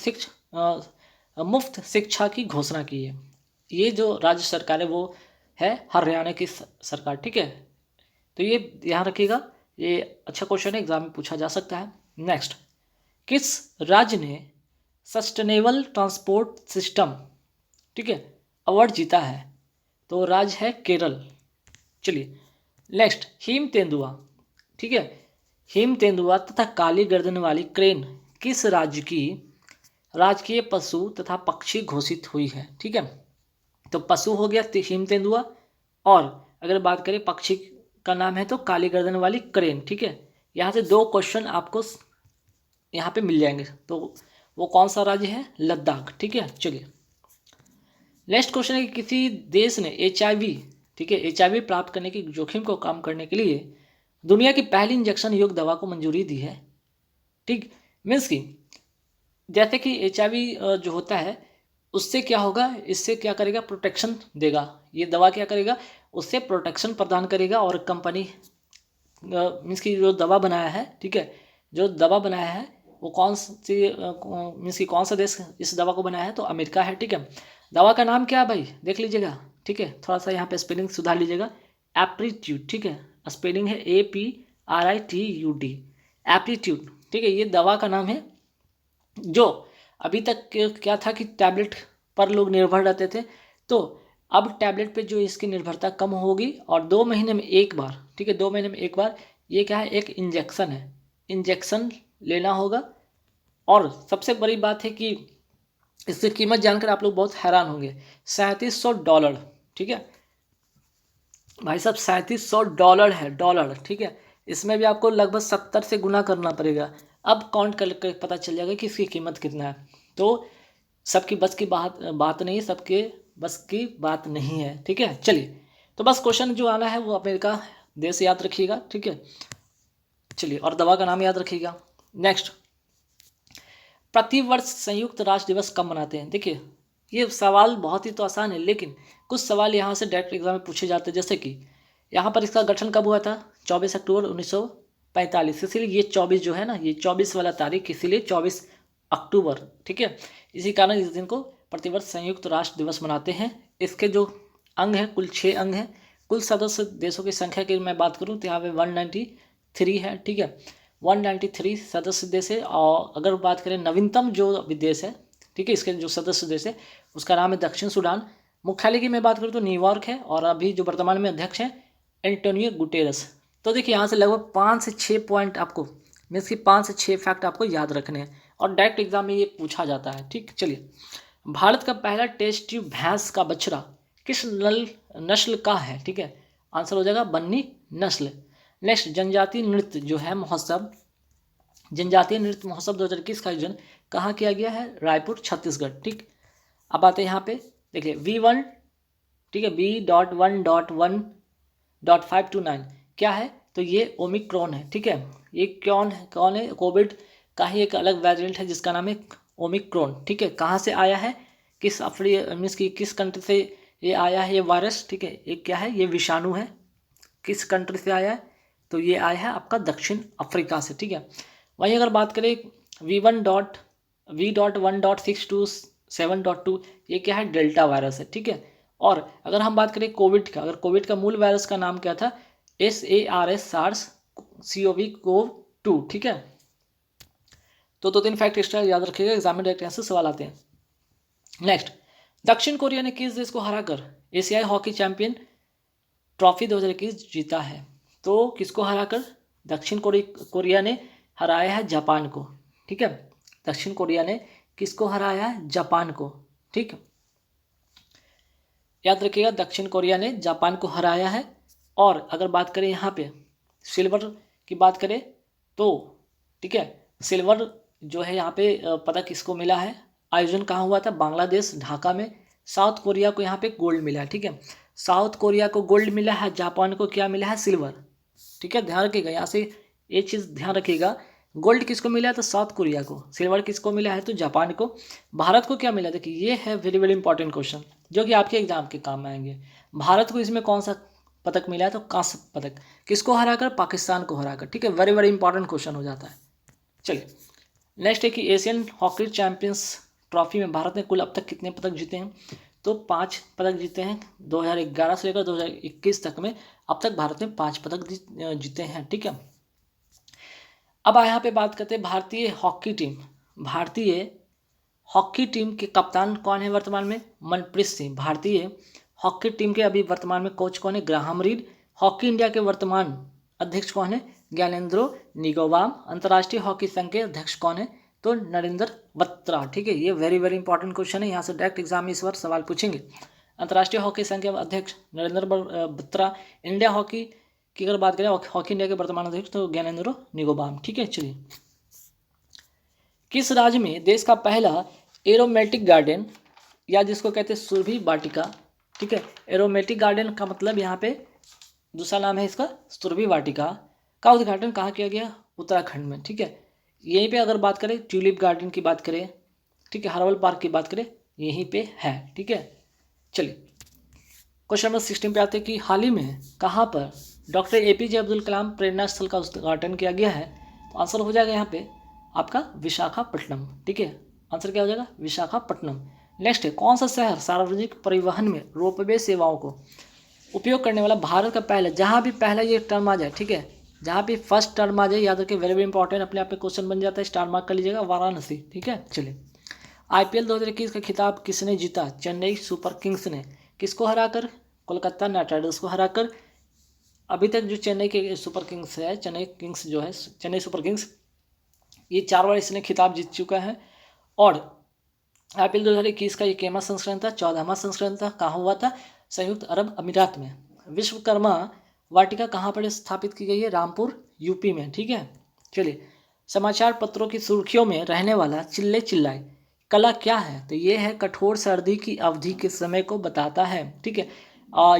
मुफ्त शिक्षा की घोषणा की है। ये जो राज्य सरकार है वो है हरियाणा की सरकार, ठीक है। तो ये ध्यान रखिएगा, ये अच्छा क्वेश्चन है, एग्जाम में पूछा जा सकता है। नेक्स्ट, किस राज्य ने सस्टेनेबल ट्रांसपोर्ट सिस्टम, ठीक है, अवार्ड जीता है? तो राज्य है केरल। चलिए नेक्स्ट, हिम तेंदुआ, ठीक है, हिम तेंदुआ तथा काली गर्दन वाली क्रेन किस राज्य की राजकीय पशु तथा पक्षी घोषित हुई है? ठीक है, तो पशु हो गया हिम तेंदुआ, और अगर बात करें पक्षी का नाम है तो काली गर्दन वाली क्रेन, ठीक है। यहाँ से 2 क्वेश्चन आपको यहाँ पे मिल जाएंगे। तो वो कौन सा राज्य है? लद्दाख, ठीक है। चलिए नेक्स्ट क्वेश्चन है कि किसी देश ने HIV, ठीक है, HIV प्राप्त करने की जोखिम को कम करने के लिए दुनिया की पहली इंजेक्शन योग्य दवा को मंजूरी दी है, ठीक। मीन्स की जैसे कि HIV जो होता है उससे क्या होगा, इससे क्या करेगा? प्रोटेक्शन देगा। ये दवा क्या करेगा? उससे प्रोटेक्शन प्रदान करेगा। और कंपनी मीन्स की जो दवा बनाया है, ठीक है, जो दवा बनाया है वो कौन सी मीन्स की कौन सा देश इस दवा को बनाया है? तो अमेरिका है, ठीक है। दवा का नाम क्या है भाई? देख लीजिएगा, ठीक है, थोड़ा सा यहाँ पे स्पेलिंग सुधार लीजिएगा। एप्टीट्यूड, ठीक है, स्पेलिंग है APRITUD, एप्टीट्यूड, ठीक है। ये दवा का नाम है। जो अभी तक क्या था कि टैबलेट पर लोग निर्भर रहते थे, तो अब टैबलेट पे जो इसकी निर्भरता कम होगी, और 2 महीने में एक बार, ठीक है, 2 महीने में एक बार ये क्या है? एक इंजेक्शन है, इंजेक्शन लेना होगा। और सबसे बड़ी बात है कि इसकी कीमत जानकर आप लोग बहुत हैरान होंगे, $3700, ठीक है भाई साहब, $3700 है, डॉलर, ठीक है। इसमें भी आपको लगभग 70 से गुना करना पड़ेगा। अब काउंट करके पता चल जाएगा कि इसकी कीमत कितना है। तो सबकी बस की बात नहीं, सबके बस की बात नहीं है, ठीक है। चलिए, तो बस क्वेश्चन जो आना है वो अमेरिका देश याद रखिएगा, ठीक है। चलिए, और दवा का नाम याद रखिएगा। नेक्स्ट, प्रतिवर्ष संयुक्त राष्ट्र दिवस कब मनाते हैं? देखिए, ये सवाल बहुत ही तो आसान है, लेकिन कुछ सवाल यहाँ से डायरेक्ट एग्जाम में पूछे जाते हैं। जैसे कि यहाँ पर इसका गठन कब हुआ था? 24 अक्टूबर 1945। इसीलिए ये 24 जो है ना, ये 24 वाला तारीख, इसीलिए 24 अक्टूबर, ठीक है। इसी कारण इस दिन को प्रतिवर्ष संयुक्त राष्ट्र दिवस मनाते हैं। इसके जो अंग हैं, कुल 6 अंग हैं। कुल सदस्य देशों की संख्या की मैं बात करूँ तो यहाँ पे 193 है, ठीक है, 193 सदस्य देश है। और अगर बात करें नवीनतम जो देश है, ठीक है, इसके जो सदस्य देश है उसका नाम है दक्षिण सूडान। मुख्यालय की मैं बात करूँ तो न्यूयॉर्क है, और अभी जो वर्तमान में अध्यक्ष हैं एंटोनियो गुटेरस। तो देखिए, यहाँ से लगभग 5 से 6 पॉइंट आपको, मीन्स की 5 से 6 फैक्ट आपको याद रखने हैं, और डायरेक्ट एग्जाम में ये पूछा जाता है, ठीक। चलिए, भारत का पहला टेस्ट ट्यूब भैंस का बछड़ा किस नस्ल का है? ठीक है, आंसर हो जाएगा बन्नी नस्ल। नेक्स्ट, जनजातीय नृत्य जो है महोत्सव, जनजातीय नृत्य महोत्सव 2021 का आयोजन कहाँ किया गया है? रायपुर, छत्तीसगढ़, ठीक। अब आते हैं यहाँ पे, देखिए V1, ठीक है, B.1.1.529 क्या है? तो ये ओमिक्रॉन है, ठीक है। ये कौन है? कोविड का ही एक अलग वेरिएंट है जिसका नाम है ओमिक्रॉन, ठीक है। कहाँ से आया है? किस मीन्स की किस कंट्री से ये आया है ये वायरस, ठीक है। एक क्या है? ये विषाणु है। किस कंट्री से आया है? तो ये आया है आपका दक्षिण अफ्रीका से, ठीक है। वहीं अगर बात करें V.1.627.2 ये क्या है? डेल्टा वायरस है, ठीक है। और अगर हम बात करें कोविड का, अगर कोविड का मूल वायरस का नाम क्या था? SARS-CoV-2, ठीक है। तो 2-3 फैक्ट एक्स्ट्रा याद रखिएगा, एग्जाम में डायरेक्ट आंसर सवाल आते हैं। नेक्स्ट, दक्षिण कोरिया ने किस देश को हराकर एशियाई हॉकी चैंपियन ट्रॉफी 2021 जीता है? तो किसको हराकर? दक्षिण कोरिया ने हराया है जापान को, ठीक है। दक्षिण कोरिया ने किसको हराया है? जापान को, ठीक। याद रखिएगा, दक्षिण कोरिया ने जापान को हराया है। और अगर बात करें यहाँ पे सिल्वर की बात करें तो ठीक है, सिल्वर जो है यहाँ पे पदक किसको मिला है, आयोजन कहाँ हुआ था, बांग्लादेश ढाका में। साउथ कोरिया को यहाँ पे गोल्ड मिला है, ठीक है, साउथ कोरिया को गोल्ड मिला है, जापान को क्या मिला है, सिल्वर। ठीक है, ध्यान रखिएगा यहाँ से ये चीज़ ध्यान रखिएगा, गोल्ड किसको मिला है तो साउथ कोरिया को, सिल्वर किसको मिला है तो जापान को। भारत को क्या मिला, देखिए ये है वेरी वेरी इंपॉर्टेंट क्वेश्चन जो कि आपके एग्जाम के काम में आएंगे। भारत को इसमें कौन सा पदक मिला है तो कांस्य पदक, किसको हराकर, पाकिस्तान को हराकर। ठीक है, वेरी वेरी इंपॉर्टेंट क्वेश्चन हो जाता है। चलिए नेक्स्ट है कि एशियन हॉकी चैंपियंस ट्रॉफी में भारत ने कुल अब तक कितने पदक जीते हैं, तो 5 पदक जीते हैं। 2011 से लेकर 2021 तक में अब तक भारत ने 5 पदक जीते हैं। ठीक है, अब यहाँ पे बात करते हैं भारतीय हॉकी टीम। भारतीय हॉकी टीम के कप्तान कौन है वर्तमान में, मनप्रीत सिंह। भारतीय हॉकी टीम के अभी वर्तमान में कोच कौन है, ग्राहम रीड। हॉकी इंडिया के वर्तमान अध्यक्ष कौन है, ज्ञानेंद्रो निगोबाम। अंतर्राष्ट्रीय हॉकी संघ के अध्यक्ष कौन है तो नरेंद्र बत्रा। ठीक है, ये वेरी वेरी इंपॉर्टेंट क्वेश्चन है, यहाँ से डायरेक्ट एग्जाम में इस बार सवाल पूछेंगे। अंतर्राष्ट्रीय हॉकी संघ के अध्यक्ष नरेंद्र बत्रा। इंडिया हॉकी की अगर बात करें, हॉकी इंडिया के वर्तमान अध्यक्ष तो ज्ञानेंद्रो निगोबाम। ठीक है, चलिए किस राज्य में देश का पहला एरोमेटिक गार्डन या जिसको कहते हैं सुरभि वाटिका, ठीक है, एरोमेटिक गार्डन का मतलब यहाँ पे दूसरा नाम है इसका सुरभि वाटिका, का उद्घाटन कहाँ किया गया, उत्तराखंड में। ठीक है, यहीं पे अगर बात करें ट्यूलिप गार्डन की बात करें, ठीक है, हर्बल पार्क की बात करें, यहीं पे है। ठीक है, चलिए क्वेश्चन नंबर 16 पे आते हैं कि हाल ही में कहाँ पर डॉक्टर APJ अब्दुल कलाम प्रेरणा स्थल का उद्घाटन किया गया है, तो आंसर हो जाएगा यहाँ पे आपका विशाखापट्टनम। ठीक है, आंसर क्या हो जाएगा, विशाखापट्टनम। नेक्स्ट है कौन सा शहर सार्वजनिक परिवहन में रोपवे सेवाओं को उपयोग करने वाला भारत का पहला, जहाँ भी पहला ये टर्म आ जाए, ठीक है, जहाँ भी फर्स्ट टर्म आ जाए याद रखिए, वेरी वेरी इंपॉर्टेंट, अपने आप में क्वेश्चन बन जाता है, स्टार मार्क कर लीजिएगा, वाराणसी। ठीक है, चलिए IPL 2021 का खिताब किसने जीता, चेन्नई सुपर किंग्स ने। किसको हराकर, कोलकाता नाइट राइडर्स को हराकर। अभी तक जो चेन्नई के सुपर किंग्स है, चेन्नई किंग्स जो है, चेन्नई सुपर किंग्स, ये 4 बार इसने खिताब जीत चुका है। और IPL 2021 का ये केमा संस्करण था, 14वां संस्करण था, कहाँ हुआ था, संयुक्त अरब अमीरात में। विश्वकर्मा वाटिका कहाँ पर स्थापित की गई है, रामपुर UP में। ठीक है, चलिए समाचार पत्रों की सुर्खियों में रहने वाला चिल्ले चिल्लाए कला क्या है, तो ये है कठोर सर्दी की अवधि के समय को बताता है। ठीक है,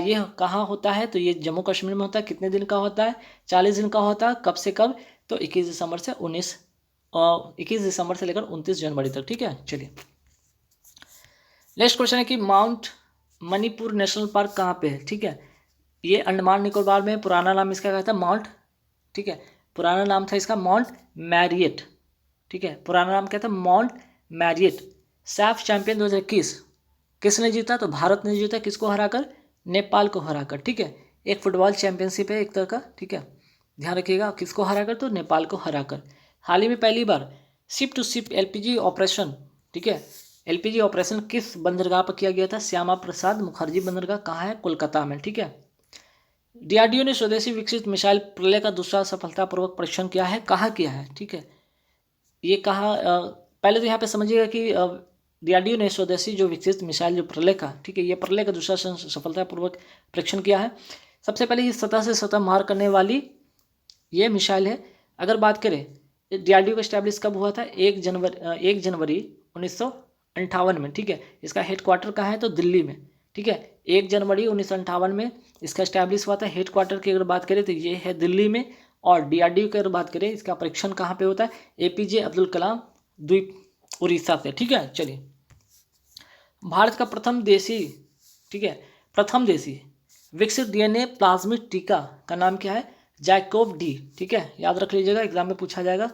ये कहाँ होता है, तो ये जम्मू कश्मीर में होता है। कितने दिन का होता है, 40 दिन का होता है। कब से कब, तो 21 दिसंबर से 21 दिसंबर से लेकर 29 जनवरी तक। ठीक है, चलिए नेक्स्ट क्वेश्चन है कि माउंट मणिपुर नेशनल पार्क कहाँ पे है। ठीक है, ये अंडमान निकोबार में, पुराना नाम इसका क्या था, माउंट, ठीक है, पुराना नाम था इसका माउंट मैरियट। ठीक है, पुराना नाम क्या था, माउंट मैरियट। सैफ चैंपियन 2021 किसने जीता, तो भारत ने जीता। किसको हराकर, नेपाल को हराकर। ठीक है, एक फुटबॉल चैंपियनशिप है एक तरह का। ठीक है, ध्यान रखिएगा, किसको हराकर, तो नेपाल को हराकर। हाल ही में पहली बार ship to ship LPG operation, ठीक है, LPG ऑपरेशन किस बंदरगाह पर किया गया था, श्यामा प्रसाद मुखर्जी बंदरगाह, कहाँ है, कोलकाता में। ठीक है, DRDO ने स्वदेशी विकसित मिसाइल प्रलय का दूसरा सफलतापूर्वक परीक्षण किया है, कहाँ किया है। ठीक है, ये कहाँ, पहले तो यहाँ पे समझिएगा कि DRDO ने स्वदेशी जो विकसित मिसाइल जो प्रलय का, ठीक है, ये प्रलय का दूसरा सफलतापूर्वक परीक्षण किया है। सबसे पहले ये सतह से सतह मार करने वाली ये मिसाइल है। अगर बात करें DRDO का स्टैब्लिश कब हुआ था, 1 जनवरी 1958 में। ठीक है, इसका हेडक्वार्टर कहाँ है, तो दिल्ली में। ठीक है, 1 जनवरी 1958 में इसका स्टैब्लिश हुआ था। हेडक्वार्टर की अगर बात करें तो ये है दिल्ली में। और DRDO की अगर बात करें, इसका परीक्षण कहाँ पे होता है, APJ अब्दुल कलाम द्वीप, उड़ीसा से। ठीक है, चलिए भारत का प्रथम देशी, ठीक है, प्रथम देशी विकसित DNA प्लाज्मिक टीका का नाम क्या है, जैकोव डी। ठीक है, याद रख लीजिएगा, एग्जाम में पूछा जाएगा।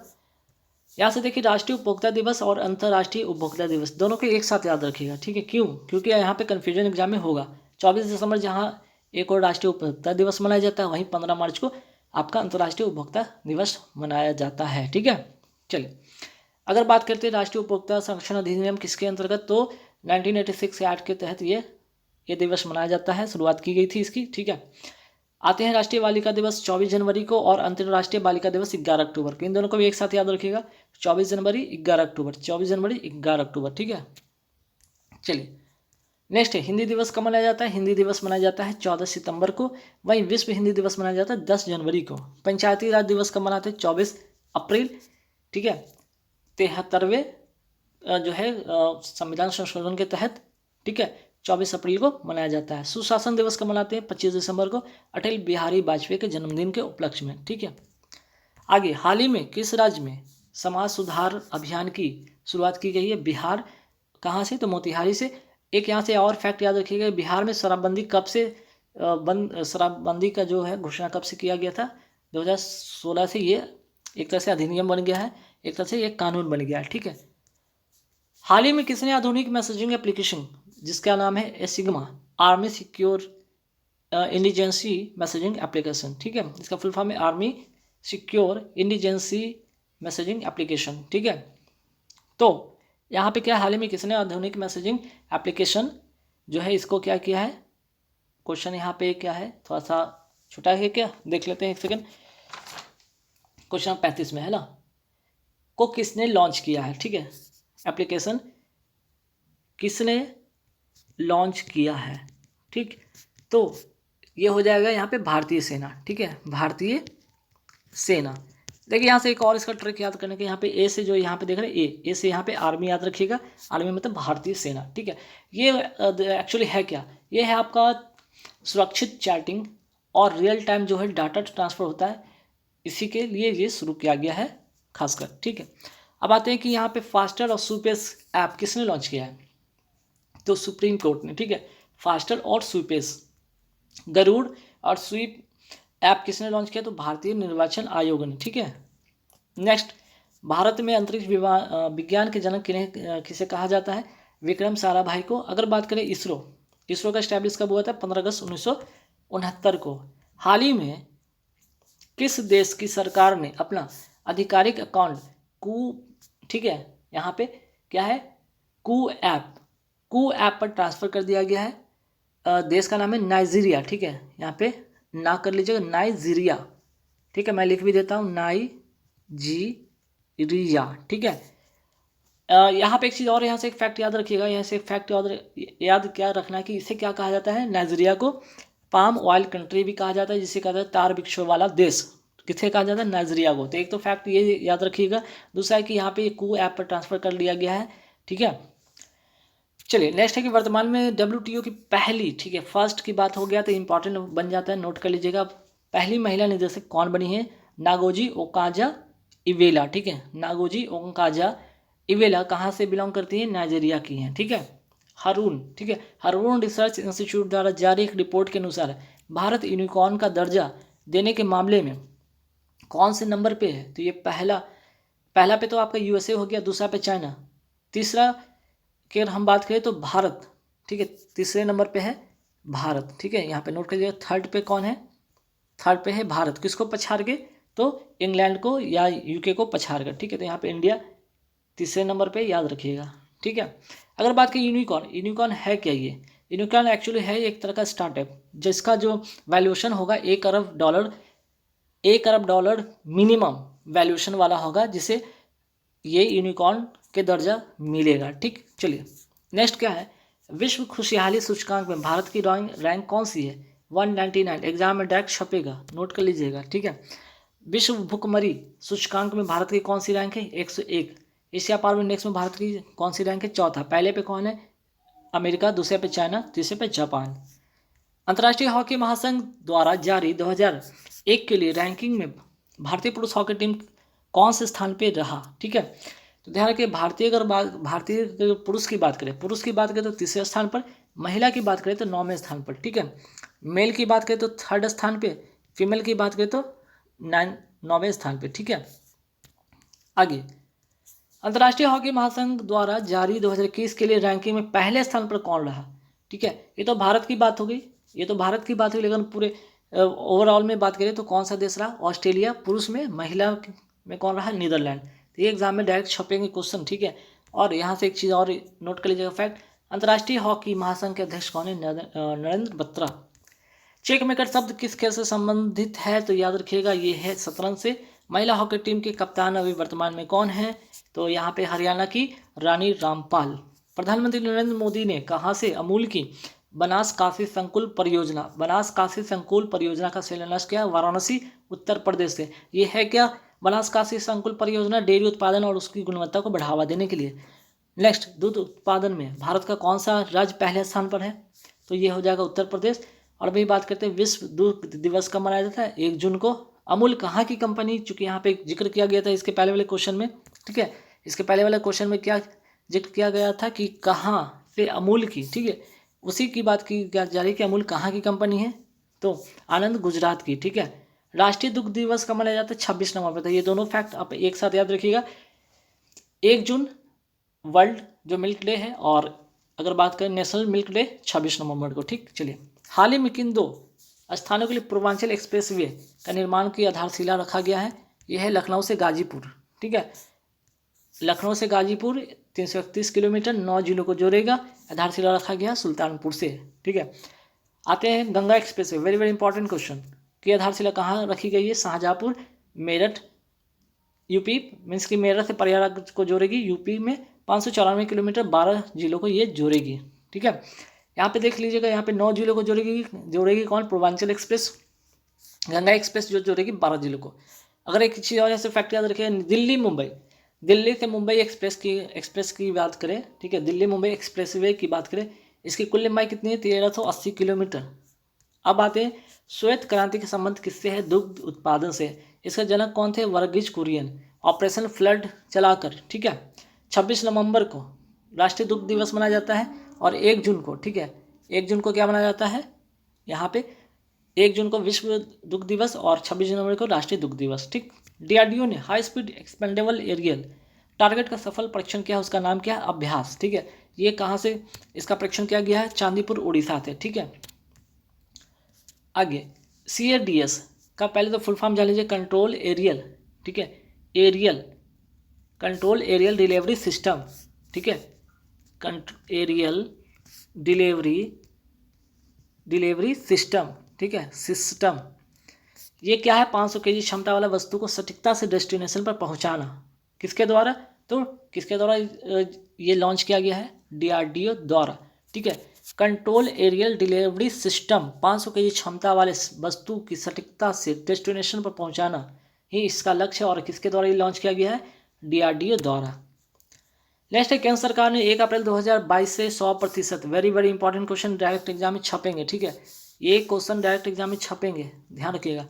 यहाँ से देखिए राष्ट्रीय उपभोक्ता दिवस और अंतर्राष्ट्रीय उपभोक्ता दिवस दोनों को एक साथ याद रखिएगा। ठीक है, क्यों, क्योंकि यहाँ पे कन्फ्यूजन एग्जाम में होगा। 24 दिसंबर जहाँ एक और राष्ट्रीय उपभोक्ता दिवस मनाया जाता है, वहीं 15 मार्च को आपका अंतर्राष्ट्रीय उपभोक्ता दिवस मनाया जाता है। ठीक है, चलिए अगर बात करते हैं राष्ट्रीय उपभोक्ता संरक्षण अधिनियम किसके अंतर्गत, तो 1986 एक्ट के तहत ये दिवस मनाया जाता है, शुरुआत की गई थी इसकी। ठीक है, आते हैं राष्ट्रीय बालिका दिवस 24 जनवरी को और अंतर्राष्ट्रीय बालिका दिवस 11 अक्टूबर को। इन दोनों को भी एक साथ याद रखिएगा, 24 जनवरी 11 अक्टूबर, 24 जनवरी 11 अक्टूबर। ठीक है, चलिए नेक्स्ट है हिंदी दिवस कब मनाया जाता है। हिंदी दिवस मनाया जाता है 14 सितंबर को। वहीं विश्व हिंदी दिवस मनाया जाता है 10 जनवरी को। पंचायती राज दिवस कब मनाते हैं 24 अप्रैल। ठीक है, 73वें जो है संविधान संशोधन के तहत, ठीक है, 24 अप्रैल को मनाया जाता है। सुशासन दिवस कब मनाते हैं 25 दिसंबर को, अटल बिहारी वाजपेयी के जन्मदिन के उपलक्ष्य में। ठीक है, आगे हाल ही में किस राज्य में समाज सुधार अभियान की शुरुआत की गई है। बिहार। कहाँ से, तो मोतिहारी से। एक यहाँ से और फैक्ट याद रखिएगा, बिहार में शराबबंदी कब से शराबबंदी का जो है घोषणा कब से किया गया था, 2016 से ये एक तरह से अधिनियम बन गया है, एक तरह से ये कानून बन गया है। ठीक है, हाल ही में किसने आधुनिक मैसेजिंग एप्लीकेशन जिसका नाम है ASIGMA army secure indigenous messaging application, ठीक है, इसका फुल फॉर्म है army secure indigenous messaging application. ठीक है, तो यहाँ पे क्या हाल ही में किसने आधुनिक मैसेजिंग एप्लीकेशन जो है इसको क्या किया है। क्वेश्चन यहाँ पे क्या है, थोड़ा सा छोटा है क्या, देख लेते हैं एक सेकेंड। क्वेश्चन 35 में है ना, को किसने लॉन्च किया है। ठीक है, एप्लीकेशन किसने लॉन्च किया है। ठीक, तो ये हो जाएगा यहाँ पे भारतीय सेना। ठीक है, भारतीय सेना। देखिए यहाँ से एक और इसका ट्रिक याद करने के, यहाँ पे ए से जो यहाँ पे देख रहे हैं ए से यहाँ पे आर्मी याद रखिएगा। आर्मी मतलब भारतीय सेना। ठीक है, ये एक्चुअली है क्या, ये है आपका सुरक्षित चैटिंग और रियल टाइम जो है डाटा ट्रांसफ़र होता है, इसी के लिए ये शुरू किया गया है खासकर। ठीक है, अब आते हैं कि यहाँ पे फास्टर और स्वीपेस ऐप किसने लॉन्च किया है, तो सुप्रीम कोर्ट ने। ठीक है, फास्टर और स्वीपेस, गरुड़ और स्वीप ऐप किसने लॉन्च किया, तो भारतीय निर्वाचन आयोग ने। ठीक है, नेक्स्ट, भारत में अंतरिक्ष विज्ञान के जनक किसे कहा जाता है, विक्रम साराभाई को। अगर बात करें इसरो का स्टैब्लिश कब हुआ था, 15 अगस्त 1969 को। हाल ही में किस देश की सरकार ने अपना आधिकारिक अकाउंट ठीक है, यहाँ पे क्या है, कू ऐप पर ट्रांसफ़र कर दिया गया है। देश का नाम है नाइजीरिया। ठीक है, यहाँ पे ना कर लीजिएगा, नाइजीरिया। ठीक है, मैं लिख भी देता हूँ, नाइजीरिया। ठीक है, यहाँ पे एक चीज़ और, यहाँ से एक फैक्ट याद रखिएगा, यहाँ से एक फैक्ट याद क्या रखना है कि इसे क्या कहा जाता है, नाइजीरिया को पाम ऑयल कंट्री भी कहा जाता है, जिसे कहा जाता है तार वृक्षों वाला देश। किसे कहा जाता है, नाइजीरिया को। तो एक तो फैक्ट ये याद रखिएगा, दूसरा है कि यहाँ पे कू ऐप पर ट्रांसफ़र कर लिया गया है। ठीक है, चलिए नेक्स्ट है कि वर्तमान में WTO की पहली, ठीक है, फर्स्ट की बात हो गया तो इंपॉर्टेंट बन जाता है, नोट कर लीजिएगा। पहली महिला निदेशक कौन बनी है, नागोजी ओकाजा इवेला। ठीक है, नागोजी ओकाजा इवेला कहाँ से बिलोंग करती है, नाइजीरिया की हैं। ठीक है, ठीक है, हारून रिसर्च इंस्टीट्यूट द्वारा जारी एक रिपोर्ट के अनुसार भारत यूनिकॉर्न का दर्जा देने के मामले में कौन से नंबर पे है, तो ये पहला पे तो आपका USA हो गया, दूसरा पे चाइना, तीसरा की अगर हम बात करें तो भारत। ठीक है, तीसरे नंबर पे है भारत। ठीक है, यहाँ पे नोट करिएगा। थर्ड पे कौन है, थर्ड पे है भारत। किसको पछाड़ के, तो इंग्लैंड को या UK को पछाड़ कर। ठीक है, तो यहाँ पे इंडिया तीसरे नंबर पे, याद रखिएगा। ठीक है, अगर बात करें यूनिकॉर्न है क्या, ये यूनिकॉर्न एक्चुअली है एक तरह का स्टार्टअप जिसका जो वैल्यूएशन होगा $1 अरब मिनिमम वैल्यूएशन वाला होगा, जिसे ये यूनिकॉर्न के दर्जा मिलेगा। ठीक, चलिए नेक्स्ट क्या है, विश्व खुशहाली सूचकांक में भारत की रैंक कौन सी है, 199। एग्जाम में डायरेक्ट छपेगा, नोट कर लीजिएगा। ठीक है, विश्व भुखमरी सूचकांक में भारत की कौन सी रैंक है, 101। एशिया पावर इंडेक्स में भारत की कौन सी रैंक है, चौथा। पहले पे कौन है, अमेरिका, दूसरे पे चाइना, तीसरे पे जापान। अंतर्राष्ट्रीय हॉकी महासंघ द्वारा जारी 2001 के लिए रैंकिंग में भारतीय पुरुष हॉकी टीम कौन से स्थान पे रहा। ठीक है, तो ध्यान रखिए, भारतीय पुरुष की बात करें तो तीसरे स्थान पर, महिला की बात करें तो 9वें स्थान पर। ठीक है, मेल की बात करें तो 3rd स्थान पे, फीमेल की बात करें तो 9वें स्थान पे। ठीक है, आगे अंतर्राष्ट्रीय हॉकी महासंघ द्वारा जारी 2021 के लिए रैंकिंग में पहले स्थान पर कौन रहा। ठीक है, ये तो भारत की बात हो गई, लेकिन पूरे ओवरऑल में बात करें तो कौन सा देश रहा, ऑस्ट्रेलिया पुरुष में, महिला में कौन रहा, नीदरलैंड। तो ये एग्जाम में डायरेक्ट छपेंगे क्वेश्चन। ठीक है, और यहाँ से एक चीज़ और नोट कर लीजिएगा फैक्ट, अंतर्राष्ट्रीय हॉकी महासंघ के अध्यक्ष कौन है, नरेंद्र बत्रा। चेक मेकर शब्द किस खेल से संबंधित है, तो याद रखिएगा ये है शतरंज से। महिला हॉकी टीम के कप्तान अभी वर्तमान में कौन है, तो यहाँ पे हरियाणा की रानी रामपाल। प्रधानमंत्री नरेंद्र मोदी ने कहाँ से अमूल की बनास काशी संकुल परियोजना का शिलान्यास किया? वाराणसी, उत्तर प्रदेश से। ये है क्या? बनास काशी संकुल परियोजना डेयरी उत्पादन और उसकी गुणवत्ता को बढ़ावा देने के लिए। नेक्स्ट, दूध उत्पादन में भारत का कौन सा राज्य पहले स्थान पर है? तो ये हो जाएगा उत्तर प्रदेश। और अभी बात करते हैं विश्व दूध दिवस कब मनाया जाता है? 1 जून को। अमूल कहाँ की कंपनी, चूंकि यहाँ पे जिक्र किया गया था इसके पहले वाले क्वेश्चन में, ठीक है, इसके पहले वाले क्वेश्चन में क्या जिक्र किया गया था कि कहाँ से अमूल की, ठीक है, उसी की बात की जा रही है कि अमूल कहाँ की कंपनी है? तो आनंद, गुजरात की, ठीक है। राष्ट्रीय दुग्ध दिवस कब मनाया जाता है? 26 नवंबर। तो ये दोनों फैक्ट आप एक साथ याद रखिएगा। 1 जून वर्ल्ड जो मिल्क डे है, और अगर बात करें नेशनल मिल्क डे 26 नवंबर को, ठीक। चलिए, हाल ही में किन 2 स्थानों के लिए पूर्वांचल एक्सप्रेसवे का निर्माण की आधारशिला रखा गया है? यह है लखनऊ से गाजीपुर, ठीक है। लखनऊ से गाजीपुर 331 किलोमीटर, 9 जिलों को जोड़ेगा। आधारशिला रखा गया सुल्तानपुर से, ठीक है। आते हैं Ganga expressway, very very important question, की आधारशिला कहाँ रखी गई है? शाहजहाँपुर, मेरठ, यूपी, मीन्स की मेरठ से प्रयागराज को जोड़ेगी यूपी में। 594 किलोमीटर, 12 जिलों को ये जोड़ेगी, ठीक है। यहाँ पे देख लीजिएगा, यहाँ पे 9 जिलों को जोड़ेगी कौन? पूर्वांचल एक्सप्रेस, गंगा एक्सप्रेस जो जोड़ेगी 12 जिलों को। अगर एक चीज़ और ऐसे फैक्ट याद रखिए, दिल्ली से मुंबई एक्सप्रेस की बात करें, ठीक है, दिल्ली मुंबई एक्सप्रेसवे की बात करें, इसकी कुल लंबाई कितनी है? 1380 किलोमीटर। अब आते हैं श्वेत क्रांति के संबंध किससे है? दुग्ध उत्पादन से। इसका जनक कौन थे? वर्गीज कुरियन। ऑपरेशन फ्लड चलाकर, ठीक है, 26 नवंबर को राष्ट्रीय दुग्ध दिवस मनाया जाता है। और 1 जून को, ठीक है, 1 जून को क्या मनाया जाता है? यहाँ पे 1 जून को विश्व दुग्ध दिवस और 26 जनवरी को राष्ट्रीय दुग्ध दिवस, ठीक। डीआरडीओ ने high speed expendable aerial target का सफल परीक्षण किया, उसका नाम क्या है? अभ्यास, ठीक है। ये कहाँ से इसका परीक्षण किया गया है? चांदीपुर, उड़ीसा से, ठीक है। आगे CADS का पहले तो फुल फॉर्म जान लीजिए, कंट्रोल एरियल, ठीक है, कंट्रोल एरियल डिलीवरी सिस्टम, ठीक है, एरियल डिलीवरी सिस्टम, ठीक है, सिस्टम। ये क्या है? 500 kg क्षमता वाला वस्तु को सटीकता से डेस्टिनेशन पर पहुंचाना। किसके द्वारा? तो किसके द्वारा ये लॉन्च किया गया है? DRDO द्वारा, ठीक है। Control aerial delivery system 500 kg क्षमता वाले वस्तु की सटीकता से डेस्टिनेशन पर पहुंचाना ही इसका लक्ष्य है, और किसके द्वारा ये लॉन्च किया गया है? DRDO द्वारा। नेक्स्ट है, केंद्र सरकार ने 1 अप्रैल 2022 से 100%, very very important question, direct exam में छपेंगे, ठीक है, ये क्वेश्चन डायरेक्ट एग्जाम में छपेंगे, ध्यान रखिएगा,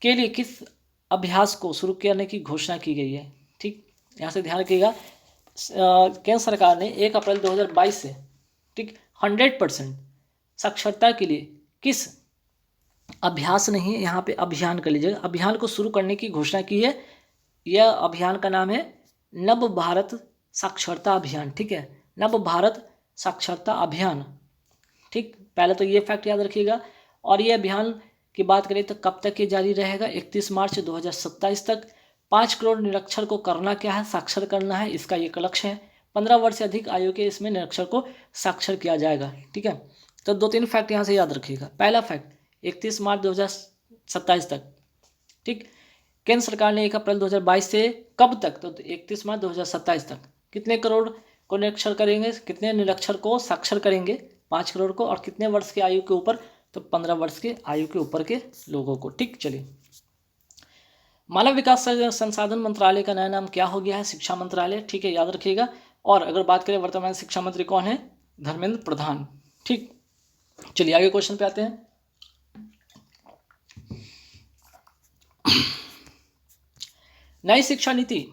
के लिए किस अभ्यास को शुरू करने की घोषणा की गई है, ठीक। यहाँ से ध्यान रखिएगा, केंद्र सरकार ने 1 अप्रैल 2022 से, ठीक, 100% साक्षरता के लिए किस अभ्यास नहीं, यहाँ पे अभियान कर लीजिएगा, अभियान को शुरू करने की घोषणा की है। यह अभियान का नाम है नव भारत साक्षरता अभियान, ठीक है, नव भारत साक्षरता अभियान, ठीक। पहले तो ये फैक्ट याद रखिएगा। और ये अभियान की बात करें तो कब तक ये जारी रहेगा? 31 मार्च 2027 तक। 5 करोड़ निरक्षर को करना क्या है? साक्षर करना है, इसका एक लक्ष्य है। 15 वर्ष से अधिक आयु के इसमें निरक्षर को साक्षर किया जाएगा, ठीक है। तो 2-3 फैक्ट यहाँ से याद रखिएगा। पहला फैक्ट, 31 मार्च 2027 तक, ठीक। केंद्र सरकार ने 1 अप्रैल 2022 से कब तक? तो 31 मार्च 2027 तक कितने करोड़ को निरक्षर करेंगे? कितने निरक्षर को साक्षर करेंगे? 5 करोड़ को। और कितने वर्ष की आयु के ऊपर? तो 15 वर्ष के आयु के ऊपर के लोगों को, ठीक। चलिए, मानव विकास संसाधन मंत्रालय का नया नाम क्या हो गया है? शिक्षा मंत्रालय, ठीक है, याद रखिएगा। और अगर बात करें वर्तमान शिक्षा मंत्री कौन है? धर्मेंद्र प्रधान, ठीक। चलिए आगे क्वेश्चन पे आते हैं। नई शिक्षा नीति,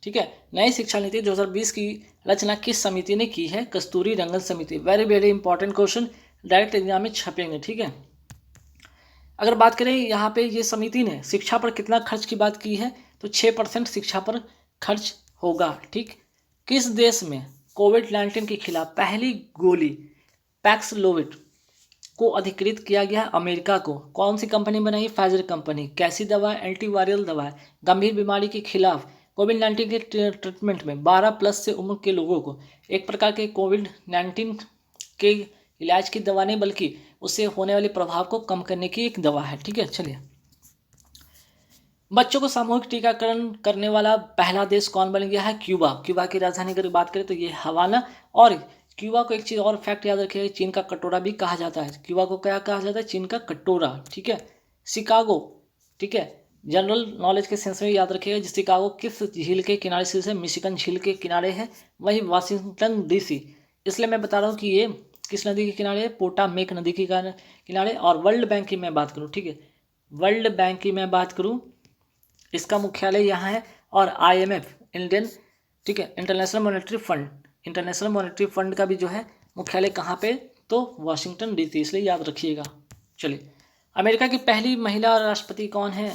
ठीक है, नई शिक्षा नीति 2020 की रचना किस समिति ने की है? कस्तूरी रंगन समिति। Very very important question, direct exam में छपेंगे, ठीक है। अगर बात करें यहाँ पे ये समिति ने शिक्षा पर कितना खर्च की बात की है? तो 6% शिक्षा पर खर्च होगा, ठीक। किस देश में कोविड-19 के खिलाफ पहली गोली पैक्सलोविड को अधिकृत किया गया? अमेरिका को। कौन सी कंपनी बनाई? Pfizer company. कैसी दवा? एंटीवायरल दवा है। गंभीर बीमारी के खिलाफ कोविड-19 के ट्रीटमेंट में 12+ से उम्र के लोगों को एक प्रकार के कोविड-19 के इलाज की दवा नहीं, बल्कि उससे होने वाले प्रभाव को कम करने की एक दवा है, ठीक है। चलिए, बच्चों को सामूहिक टीकाकरण करने वाला पहला देश कौन बन गया है? क्यूबा। क्यूबा की राजधानी की बात करें तो ये हवाना। और क्यूबा को एक चीज़ और फैक्ट याद रखिएगा, चीन का कटोरा भी कहा जाता है। क्यूबा को क्या कहा जाता है? चीन का कटोरा। ठीक है। शिकागो। ठीक है। जनरल नॉलेज के सेंस में याद रखिएगा, शिकागो किस झील के किनारे स्थित है? मिशिगन झील के किनारे है। वही वाशिंगटन डीसी, इसलिए मैं बता रहा हूँ कि ये किस नदी के किनारे है? पोटामेक नदी के किनारे। और वर्ल्ड बैंक की मैं बात करूँ, ठीक है, वर्ल्ड बैंक की मैं बात करूँ, इसका मुख्यालय यहाँ है। और IMF, इंडियन, ठीक है, इंटरनेशनल मॉनेटरी फंड का भी जो है मुख्यालय कहाँ पे? तो वाशिंगटन डीसी, इसलिए याद रखिएगा। चलिए, अमेरिका की पहली महिला राष्ट्रपति कौन है?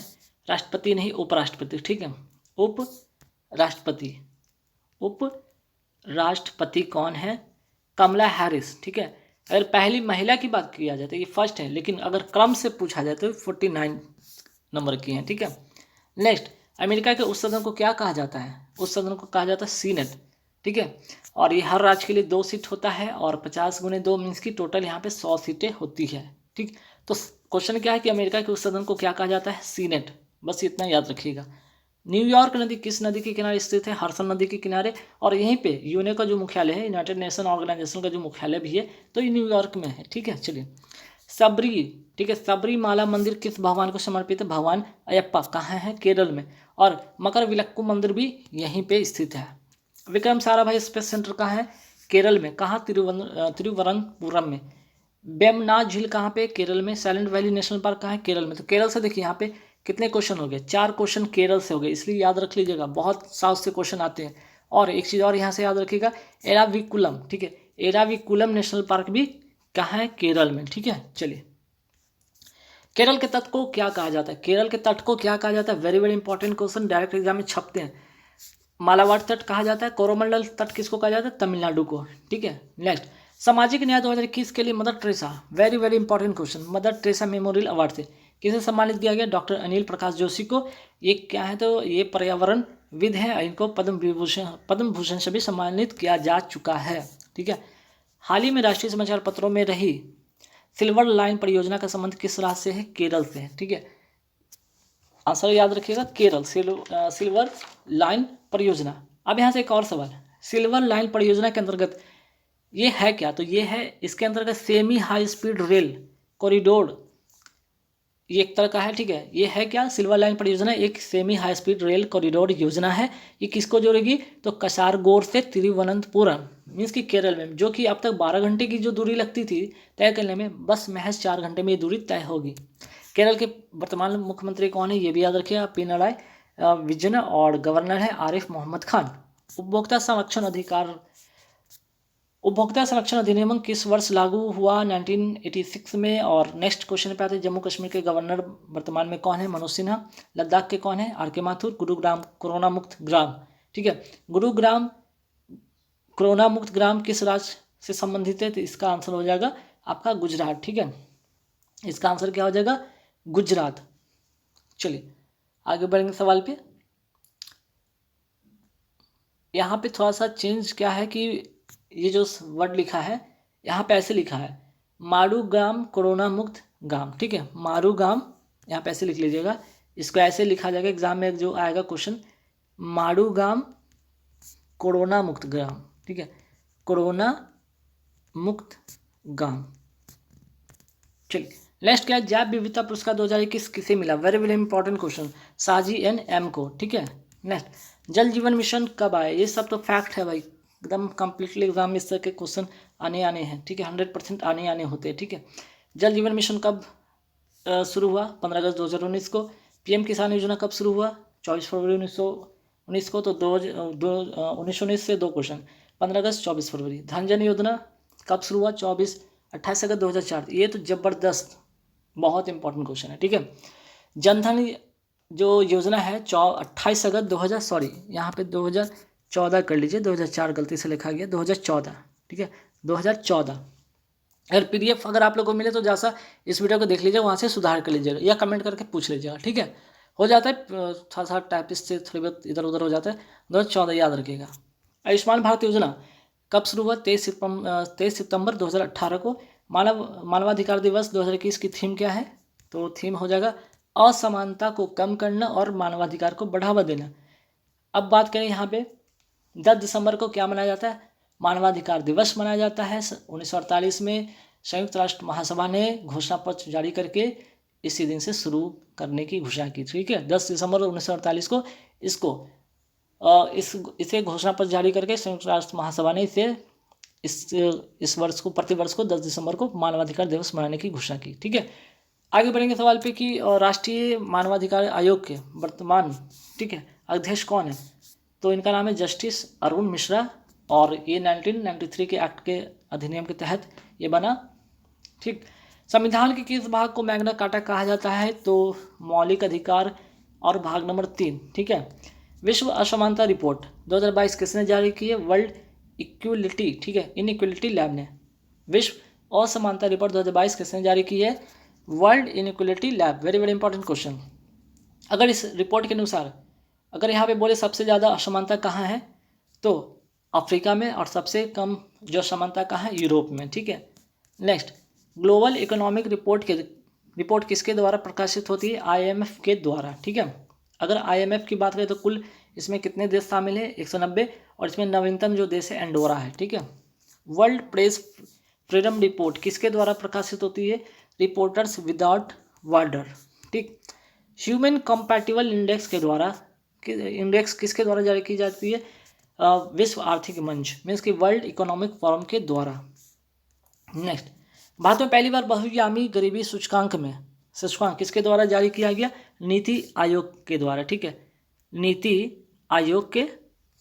राष्ट्रपति नहीं, उपराष्ट्रपति। ठीक है, उपराष्ट्रपति। उपराष्ट्रपति कौन है? कमला हैरिस। ठीक है। अगर पहली महिला की बात किया जाए तो ये फर्स्ट है, लेकिन अगर क्रम से पूछा जाए तो 49 नंबर की हैं। ठीक है। नेक्स्ट, अमेरिका के उस सदन को क्या कहा जाता है? उस सदन को कहा जाता है सीनेट। ठीक है। और ये हर राज्य के लिए 2 सीट होता है, और 50 × 2 मीन्स की टोटल यहाँ पे 100 सीटें होती है। ठीक, तो क्वेश्चन क्या है कि अमेरिका के उस सदन को क्या कहा जाता है? सीनेट। बस इतना याद रखिएगा। न्यूयॉर्क नदी किस नदी के किनारे स्थित है? हडसन नदी के किनारे। और यहीं पे यूनेस्को का जो मुख्यालय है, यूनाइटेड नेशन ऑर्गेनाइजेशन का जो मुख्यालय भी है, तो ये न्यूयॉर्क में है। ठीक है। चलिए, सबरी, ठीक है, सबरीमाला मंदिर किस भगवान को समर्पित है? भगवान अयप्पा। कहाँ है? केरल में। और मकर विलक्कू मंदिर भी यहीं पे स्थित है। विक्रम साराभाई स्पेस सेंटर कहाँ है? केरल में। कहाँ? तिरुवनंतपुरम में। वेम्बनाड झील कहाँ पे? केरल में। साइलेंट वैली नेशनल पार्क कहाँ है? केरल में। तो केरल से देखिए यहाँ पे कितने क्वेश्चन हो गए? 4 क्वेश्चन केरल से हो गए, इसलिए याद रख लीजिएगा, बहुत साउथ से क्वेश्चन आते हैं। और एक चीज़ और यहाँ से याद रखिएगा, एराविकुलम, ठीक है, एराविकुलम नेशनल पार्क भी कहाँ है? केरल में। ठीक है। चलिए, केरल के तट को क्या कहा जाता है? केरल के तट को क्या कहा जाता है? Very very important question, direct exam में छपते हैं। मालाबार तट कहा जाता है। कोरोमंडल तट किसको कहा जाता है? तमिलनाडु को। ठीक है। नेक्स्ट, सामाजिक न्याय 2021 के लिए mother Teresa, very very important question, mother Teresa memorial award से किसे सम्मानित किया गया? डॉक्टर अनिल प्रकाश जोशी को। ये क्या है? तो ये पर्यावरणविद है, इनको पद्म भूषण से भी सम्मानित किया जा चुका है। ठीक है। हाल ही में राष्ट्रीय समाचार पत्रों में रही सिल्वर लाइन परियोजना का संबंध किस राज्य से है? केरल से है। ठीक है, आंसर याद रखिएगा, केरल। सिल्वर लाइन परियोजना। अब यहाँ से एक और सवाल, सिल्वर लाइन परियोजना के अंतर्गत ये है क्या? तो ये है, इसके अंतर्गत semi high speed rail corridor, ये एक तरह का है। ठीक है, ये है क्या? सिल्वर लाइन परियोजना एक semi high speed rail corridor योजना है। ये किसको जोड़ेगी? तो कसारगोड से तिरुवनंतपुरम, मीन्स कि केरल में, जो कि अब तक 12 घंटे की जो दूरी लगती थी तय करने में, बस महज 4 घंटे में ये दूरी तय होगी। केरल के वर्तमान मुख्यमंत्री कौन है? ये भी याद रखिएगा, पिनराई विजयन। और गवर्नर है आरिफ मोहम्मद खान। उपभोक्ता संरक्षण अधिनियम किस वर्ष लागू हुआ? 1986 में। और नेक्स्ट क्वेश्चन पे आते हैं, जम्मू कश्मीर के गवर्नर वर्तमान में कौन है? मनोज सिन्हा। लद्दाख के कौन है? RK माथुर। गुरुग्राम कोरोना मुक्त ग्राम, ठीक है, गुरुग्राम कोरोना मुक्त ग्राम किस राज्य से संबंधित है? तो इसका आंसर हो जाएगा आपका गुजरात। ठीक है, इसका आंसर क्या हो जाएगा? गुजरात। चलिए, आगे बढ़ेंगे सवाल पे। यहाँ पे थोड़ा सा चेंज क्या है कि ये जो वर्ड लिखा है यहाँ पे ऐसे लिखा है, मारूग्राम कोरोना मुक्त गांव। ठीक है, मारूग्राम यहाँ पे ऐसे लिख लीजिएगा, इसको ऐसे लिखा जाएगा एग्जाम में जो आएगा क्वेश्चन, मारूग्राम कोरोना मुक्त ग्राम। ठीक है, कोरोना मुक्त गांव। चलिए, नेक्स्ट क्या है? जैव विविधता पुरस्कार 2021 किसे मिला? वेरी वेरी इंपॉर्टेंट क्वेश्चन, साजी NM को। ठीक है। नेक्स्ट, जल जीवन मिशन कब आया? ये सब तो फैक्ट है भाई, एकदम कंप्लीटली एग्जाम में इस तरह के क्वेश्चन आने हैं। ठीक है, 100% आने होते हैं। ठीक है, जल जीवन मिशन कब शुरू हुआ? 15 अगस्त 2019 को। PM किसान योजना कब शुरू हुआ? 24 फरवरी 1919 को। तो 1919 से 2 क्वेश्चन, 15 अगस्त 24 फरवरी। धन जन योजना कब शुरू हुआ? 28 अगस्त 2004। ये तो जबरदस्त, बहुत इंपॉर्टेंट क्वेश्चन है। ठीक है, जनधन जो योजना है 28 अगस्त 2000, सॉरी यहाँ पे 2014 कर लीजिए, 2004 गलती से लिखा गया, 2014। ठीक है, 2014। अगर PDF अगर आप लोगों को मिले तो जैसा इस वीडियो को देख लीजिए, वहाँ से सुधार कर लीजिएगा या कमेंट करके पूछ लीजिएगा। ठीक है, हो जाता है थोड़ा सा टाइपिस्ट से थोड़ी बहुत इधर उधर हो जाता है। 2014 याद रखिएगा। आयुष्मान भारत योजना कब शुरू हुआ? 23 सितंबर 2018 को। मानवाधिकार दिवस 2021 की थीम क्या है? तो थीम हो जाएगा असमानता को कम करना और मानवाधिकार को बढ़ावा देना। अब बात करें यहाँ पे 10 दिसंबर को क्या मनाया जाता है? मानवाधिकार दिवस मनाया जाता है। 1948 में संयुक्त राष्ट्र महासभा ने घोषणा पत्र जारी करके इसी दिन से शुरू करने की घोषणा की। ठीक है, 10 दिसंबर 1948 को इसे घोषणा पत्र जारी करके संयुक्त राष्ट्र महासभा ने इस वर्ष को, प्रतिवर्ष को 10 दिसंबर को मानवाधिकार दिवस मनाने की घोषणा की। ठीक है, आगे बढ़ेंगे सवाल पे कि राष्ट्रीय मानवाधिकार आयोग के वर्तमान, ठीक है, अध्यक्ष कौन है? तो इनका नाम है जस्टिस अरुण मिश्रा और ये 1993 के एक्ट के अधिनियम के तहत ये बना। ठीक, संविधान के किस भाग को मैग्ना कार्टा कहा जाता है? तो मौलिक अधिकार और भाग नंबर 3। ठीक है, विश्व असमानता रिपोर्ट 2022 किसने जारी की है? वर्ल्ड इक्वलिटी, ठीक है, इनइक्वलिटी लैब ने। विश्व असमानता रिपोर्ट 2022 किसने जारी की है? World inequality lab. Very very important question. अगर इस रिपोर्ट के अनुसार अगर यहाँ पे बोले सबसे ज़्यादा असमानता कहाँ है, तो अफ्रीका में, और सबसे कम जो असमानता कहाँ है? यूरोप में। ठीक है, नेक्स्ट, ग्लोबल इकोनॉमिक रिपोर्ट किसके द्वारा प्रकाशित होती है? IMF के द्वारा। ठीक है, अगर IMF की बात करें तो कुल इसमें कितने देश शामिल है? 190, और इसमें नवीनतम जो देश है एंडोरा है। ठीक है, वर्ल्ड प्रेस फ्रीडम रिपोर्ट किसके द्वारा प्रकाशित होती है? Reporters without border. ठीक, ह्यूमन कंपैटिबल इंडेक्स के द्वारा, इंडेक्स किसके द्वारा जारी की जाती है? विश्व आर्थिक मंच, मीन्स कि वर्ल्ड इकोनॉमिक फोरम के द्वारा। नेक्स्ट, भारत में पहली बार बहुआयामी गरीबी सूचकांक किसके द्वारा जारी किया गया? नीति आयोग के द्वारा। ठीक है, नीति आयोग के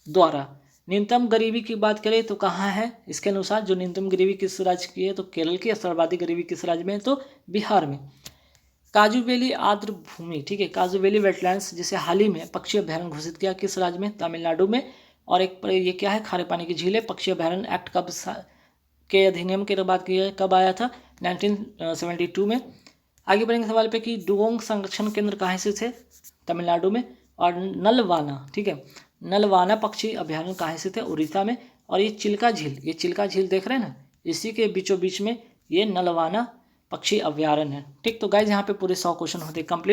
द्वारा। न्यूनतम गरीबी की बात करें तो कहाँ है? इसके अनुसार जो न्यूनतम गरीबी किस राज्य की है? तो केरल की। सर्वाधिक गरीबी किस राज्य में है? तो बिहार में। काजू वैली आर्द्र भूमि, ठीक है, काजू वैली वेटलैंड्स, जिसे हाल ही में पक्षी अभ्यारण्य घोषित किया, किस राज्य में? तमिलनाडु में। और एक ये क्या है? खारे पानी की झील है। पक्षी अभ्यारण्य एक्ट के अधिनियम के बाद कब आया था? 1972 में। आगे बढ़ेंगे सवाल पे कि डुगोंग संरक्षण केंद्र कहाँ स्थित है? तमिलनाडु में। और नलवाना, ठीक है, नलवाना पक्षी अभ्यारण्य कहाँ स्थित है? उड़ीसा में। और ये चिल्का झील देख रहे हैं ना, इसी के बीचों बीच में ये नलवाना पक्षी अभ्यारण्य है। ठीक, तो गाइज यहाँ पे पूरे 100 क्वेश्चन होते कंप्लीट।